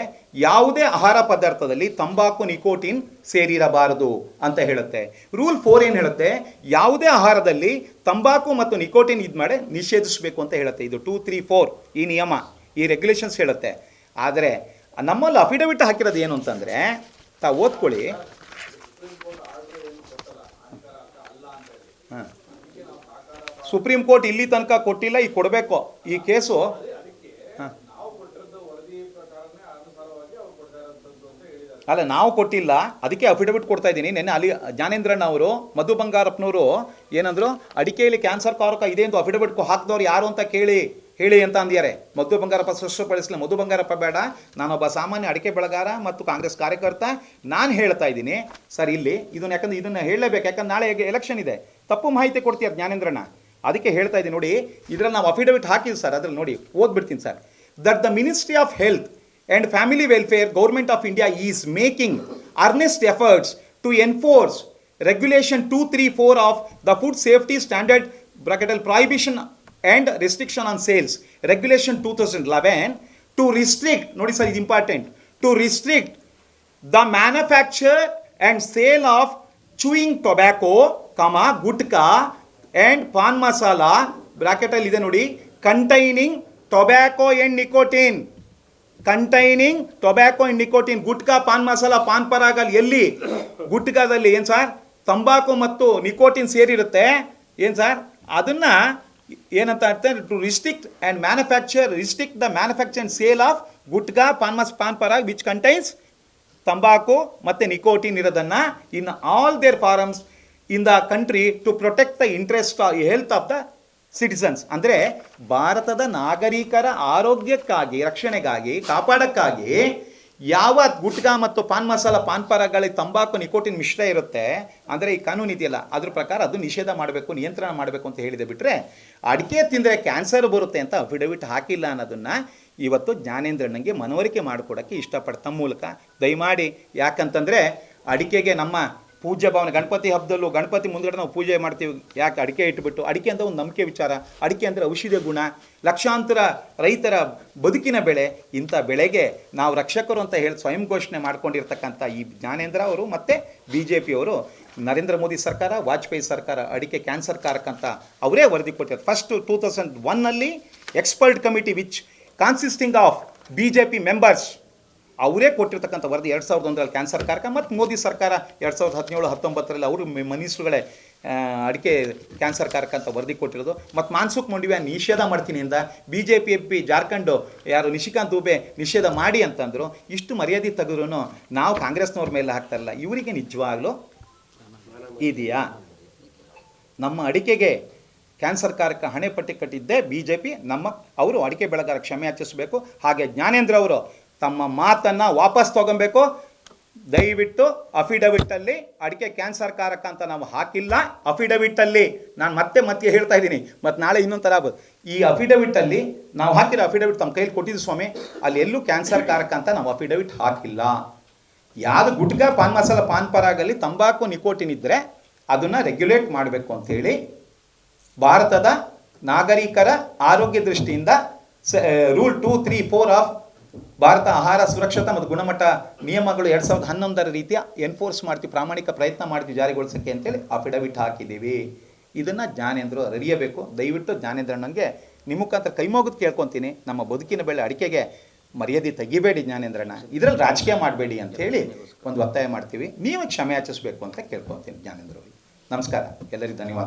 ಯಾವುದೇ ಆಹಾರ ಪದಾರ್ಥದಲ್ಲಿ ತಂಬಾಕು ನಿಕೋಟಿನ್ ಸೇರಿರಬಾರದು ಅಂತ ಹೇಳುತ್ತೆ. ರೂಲ್ 4 ಏನು ಹೇಳುತ್ತೆ, ಯಾವುದೇ ಆಹಾರದಲ್ಲಿ ತಂಬಾಕು ಮತ್ತು ನಿಕೋಟಿನ್ ಮಾಡಿ ನಿಷೇಧಿಸಬೇಕು ಅಂತ ಹೇಳುತ್ತೆ. ಇದು 234 ಈ ನಿಯಮ, ಈ ರೆಗ್ಯುಲೇಷನ್ಸ್ ಹೇಳುತ್ತೆ. ಆದರೆ ನಮ್ಮಲ್ಲಿ ಅಫಿಡವಿಟ್ ಹಾಕಿರೋದು ಏನು ಅಂತಂದರೆ, ತಾವು ಓದ್ಕೊಳ್ಳಿ. ಹಾಂ, ಸುಪ್ರೀಂ ಕೋರ್ಟ್ ಇಲ್ಲಿ ತನಕ ಕೊಟ್ಟಿಲ್ಲ, ಈಗ ಕೊಡಬೇಕು ಈ ಕೇಸು. ಹಾಂ, ಅಲ್ಲ ನಾವು ಕೊಟ್ಟಿಲ್ಲ, ಅದಕ್ಕೆ ಅಫಿಡವಿಟ್ ಕೊಡ್ತಾ ಇದ್ದೀನಿ. ನೆನ್ನೆ ಅಲ್ಲಿ ಜ್ಞಾನೇಂದ್ರಣ್ಣ ಅವರು, ಮಧು ಬಂಗಾರಪ್ಪನವರು ಏನಂದ್ರು, ಅಡಿಕೆಯಲ್ಲಿ ಕ್ಯಾನ್ಸರ್ ಕಾರಕ ಇದೆ ಅಂತ ಅಫಿಡವಿಟ್ ಹಾಕಿದವ್ರು ಯಾರು ಅಂತ ಹೇಳಿ ಅಂತ ಅಂದಿದ್ದಾರೆ. ಮಧು ಬಂಗಾರಪ್ಪ ಸ್ಪಷ್ಟಪಡಿಸಲಿಲ್ಲ. ಮಧು ಬಂಗಾರಪ್ಪ ಬೇಡ, ನಾನೊಬ್ಬ ಸಾಮಾನ್ಯ ಅಡಿಕೆ ಬೆಳೆಗಾರ ಮತ್ತು ಕಾಂಗ್ರೆಸ್ ಕಾರ್ಯಕರ್ತ, ನಾನು ಹೇಳ್ತಾ ಇದ್ದೀನಿ ಸರ್ ಇಲ್ಲಿ ಇದನ್ನು, ಯಾಕಂದ್ರೆ ಇದನ್ನು ಹೇಳಲೇಬೇಕು, ಯಾಕಂದ್ರೆ ನಾಳೆ ಎಲೆಕ್ಷನ್ ಇದೆ, ತಪ್ಪು ಮಾಹಿತಿ ಕೊಡ್ತೀಯ ಜ್ಞಾನೇಂದ್ರಣ್ಣ, ಅದಕ್ಕೆ ಹೇಳ್ತಾ ಇದ್ದೀನಿ. ನೋಡಿ ಇದರಲ್ಲಿ ನಾವು ಅಫಿಡವಿಟ್ ಹಾಕಿದ್ವಿ ಸರ್, ಅದ್ರಲ್ಲಿ ನೋಡಿ ಓದ್ಬಿಡ್ತೀನಿ sir. That the ministry of health and family welfare government of India is making earnest efforts to enforce regulation 234 of the food safety standard prohibition and restriction on sales regulation 2011 to restrict, notice sir, is important, to restrict the manufacture and sale of chewing tobacco, gutka and pan masala bracket ಅಲ್ಲಿ ಇದೆ ನೋಡಿ, containing tobacco and nicotine, containing tobacco and nicotine. Gutka, paan masala, paan ಪರಾಗಲ್ಲಿ ಎಲ್ಲಿ ಗುಟ್ಕಾದಲ್ಲಿ ಏನು sir ತಂಬಾಕು ಮತ್ತು nicotine ಸೇರಿರುತ್ತೆ ಏನು ಸರ್, ಅದನ್ನು ಏನಂತ ಹೇಳ್ತಾರೆ, to restrict and restrict the manufacture and sale of gutka, Pan Parag which contains ತಂಬಾಕು ಮತ್ತು ನಿಕೋಟಿನ್ ಇರೋದನ್ನು in all their forms in the country to protect the interest health of the citizens. ಅಂದರೆ ಭಾರತದ ನಾಗರಿಕರ ಆರೋಗ್ಯಕ್ಕಾಗಿ, ರಕ್ಷಣೆಗಾಗಿ, ಕಾಪಾಡಕ್ಕಾಗಿ ಯಾವ ಗುಟ್ಕಾ ಮತ್ತು ಪಾನ್ ಮಸಾಲ, ಪಾನ್ ಪರಾಗಗಳಲ್ಲಿ ತಂಬಾಕು ನಿಕೋಟಿನ್ ಮಿಶ್ರ ಇರುತ್ತೆ ಅಂದರೆ ಈ ಕಾನೂನು ಇದೆಯಲ್ಲ ಅದ್ರ ಪ್ರಕಾರ ಅದು ನಿಷೇಧ ಮಾಡಬೇಕು, ನಿಯಂತ್ರಣ ಮಾಡಬೇಕು ಅಂತ ಹೇಳಿದೆ. ಬಿಟ್ಟರೆ ಅಡಿಕೆ ತಿಂದರೆ ಕ್ಯಾನ್ಸರ್ ಬರುತ್ತೆ ಅಂತ ಅಫಿಡವಿಟ್ ಹಾಕಿಲ್ಲ ಅನ್ನೋದನ್ನು ಇವತ್ತು ಜ್ಞಾನೇಂದ್ರಣ್ಣಂಗೆ ಮನವರಿಕೆ ಮಾಡಿಕೊಡೋಕ್ಕೆ ಇಷ್ಟಪಡ್ತ ತಮ್ಮ ಮೂಲಕ ದಯಮಾಡಿ. ಯಾಕಂತಂದರೆ ಅಡಿಕೆಗೆ ನಮ್ಮ ಪೂಜ್ಯ ಭಾವನೆ, ಗಣಪತಿ ಹಬ್ಬದಲ್ಲೂ ಗಣಪತಿ ಮುಂದ್ಗಡೆ ನಾವು ಪೂಜೆ ಮಾಡ್ತೀವಿ, ಯಾಕೆ ಅಡಿಕೆ ಇಟ್ಬಿಟ್ಟು. ಅಡಿಕೆ ಅಂತ ಒಂದು ನಂಬಿಕೆ ವಿಚಾರ, ಅಡಿಕೆ ಅಂದರೆ ಔಷಧೀಯ ಗುಣ, ಲಕ್ಷಾಂತರ ರೈತರ ಬದುಕಿನ ಬೆಳೆ. ಇಂಥ ಬೆಳೆಗೆ ನಾವು ರಕ್ಷಕರು ಅಂತ ಹೇಳಿ ಸ್ವಯಂ ಘೋಷಣೆ ಮಾಡ್ಕೊಂಡಿರ್ತಕ್ಕಂಥ ಈ ಜ್ಞಾನೇಂದ್ರ ಅವರು ಮತ್ತು BJP ಅವರು, ನರೇಂದ್ರ ಮೋದಿ ಸರ್ಕಾರ, ವಾಜಪೇಯಿ ಸರ್ಕಾರ ಅಡಿಕೆ ಕ್ಯಾನ್ಸರ್ ಕಾರಕ ಅಂತ ಅವರೇ ವರದಿ ಕೊಟ್ಟಿದ್ದಾರೆ. ಫಸ್ಟ್ 2001ನಲ್ಲಿ expert committee which consisting of BJP members ಅವರೇ ಕೊಟ್ಟಿರ್ತಕ್ಕಂಥ ವರದಿ 2001ರಲ್ಲಿ ಕ್ಯಾನ್ಸರ್ ಕಾರಕ. ಮತ್ತು ಮೋದಿ ಸರ್ಕಾರ 2017-19ರಲ್ಲಿ ಅವರು ಮಿನಿಸ್ಟ್ರುಗಳೇ ಅಡಿಕೆ ಕ್ಯಾನ್ಸರ್ ಕಾರಕ ಅಂತ ವರದಿ ಕೊಟ್ಟಿರೋದು. ಮತ್ತು ಮಾನ್ಸುಖ್ ಮಂಡವಿಯಾ ನಿಷೇಧ ಮಾಡ್ತೀನಿ ಅಂದ, BJP MP ಜಾರ್ಖಂಡು ಯಾರು ನಿಶಿಕಾಂತ್ ದುಬೆ ನಿಷೇಧ ಮಾಡಿ ಅಂತಂದರು. ಇಷ್ಟು ಮರ್ಯಾದೆ ತೆಗೆದ್ರೂ ನಾವು ಕಾಂಗ್ರೆಸ್ನವ್ರ ಮೇಲೆ ಹಾಕ್ತಾರಲ್ಲ, ಇವರಿಗೆ ನಿಜವಾಗ್ಲೂ ಇದೆಯಾ? ನಮ್ಮ ಅಡಿಕೆಗೆ ಕ್ಯಾನ್ಸರ್ ಕಾರಕ ಹಣೆ ಪಟ್ಟಿ ಕಟ್ಟಿದ್ದೇ BJP. ಅವರು ಅಡಿಕೆ ಬೆಳೆಗಾರ ಕ್ಷಮೆ ಯಾಚಿಸಬೇಕು. ಹಾಗೆ ಜ್ಞಾನೇಂದ್ರ ಅವರು ತಮ್ಮ ಮಾತನ್ನು ವಾಪಸ್ ತಗೊಬೇಕು. ದಯವಿಟ್ಟು ಅಫಿಡವಿಟ್ಟಲ್ಲಿ ಅಡಿಕೆ ಕ್ಯಾನ್ಸರ್ ಕಾರಕ ಅಂತ ನಾವು ಹಾಕಿಲ್ಲ. ಅಫಿಡವಿಟ್ಟಲ್ಲಿ ನಾನು ಮತ್ತೆ ಹೇಳ್ತಾ ಇದ್ದೀನಿ, ಮತ್ತು ನಾಳೆ ಇನ್ನೊಂದು ಥರ ಆಗ್ಬೋದು. ಈ ಅಫಿಡವಿಟ್ಟಲ್ಲಿ ನಾವು ಹಾಕಿರೋ ಅಫಿಡವಿಟ್ ತಮ್ಮ ಕೈಲಿ ಕೊಟ್ಟಿದ್ದು ಸ್ವಾಮಿ, ಅಲ್ಲಿ ಎಲ್ಲೂ ಕ್ಯಾನ್ಸರ್ ಕಾರಕ ಅಂತ ನಾವು ಅಫಿಡವಿಟ್ ಹಾಕಿಲ್ಲ. ಯಾವುದು ಗುಟ್ಕಾ, ಪಾನ್ ಮಸಾಲ, ಪಾನ್ ಪರಾಗಲ್ಲಿ ತಂಬಾಕು ನಿಕೋಟಿನ್ ಇದ್ದರೆ ಅದನ್ನು ರೆಗ್ಯುಲೇಟ್ ಮಾಡಬೇಕು ಅಂಥೇಳಿ ಭಾರತದ ನಾಗರಿಕರ ಆರೋಗ್ಯ ದೃಷ್ಟಿಯಿಂದ ರೂಲ್ 234 ಆಫ್ ಭಾರತ ಆಹಾರ ಸುರಕ್ಷತಾ ಮತ್ತು ಗುಣಮಟ್ಟ ನಿಯಮಗಳು 2011 ರೀತಿಯ ಎನ್ಫೋರ್ಸ್ ಮಾಡ್ತೀವಿ, ಪ್ರಾಮಾಣಿಕ ಪ್ರಯತ್ನ ಮಾಡ್ತೀವಿ ಜಾರಿಗೊಳಿಸೋಕ್ಕೆ ಅಂತೇಳಿ ಅಫಿಡವಿಟ್ ಹಾಕಿದ್ದೀವಿ. ಇದನ್ನು ಜ್ಞಾನೇಂದ್ರ ಅರಿಯಬೇಕು. ದಯವಿಟ್ಟು ಜ್ಞಾನೇಂದ್ರಣ್ಣಂಗೆ ನಿಮ್ಮ ಮುಖಾಂತರ ಕೈಮೋಗೋದು ಕೇಳ್ಕೊತೀನಿ, ನಮ್ಮ ಬದುಕಿನ ಬೆಳೆ ಅಡಿಕೆಗೆ ಮರ್ಯಾದೆ ತೆಗಿಬೇಡಿ ಜ್ಞಾನೇಂದ್ರಣ್ಣ, ಇದರಲ್ಲಿ ರಾಜಕೀಯ ಮಾಡಬೇಡಿ ಅಂಥೇಳಿ ಒಂದು ಒತ್ತಾಯ ಮಾಡ್ತೀವಿ. ನೀವು ಕ್ಷಮೆ ಯಾಚಿಸಬೇಕು ಅಂತ ಕೇಳ್ಕೊತೀನಿ ಜ್ಞಾನೇಂದ್ರ ಅವರಿಗೆ. ನಮಸ್ಕಾರ, ಎಲ್ಲರಿಗೂ ಧನ್ಯವಾದ.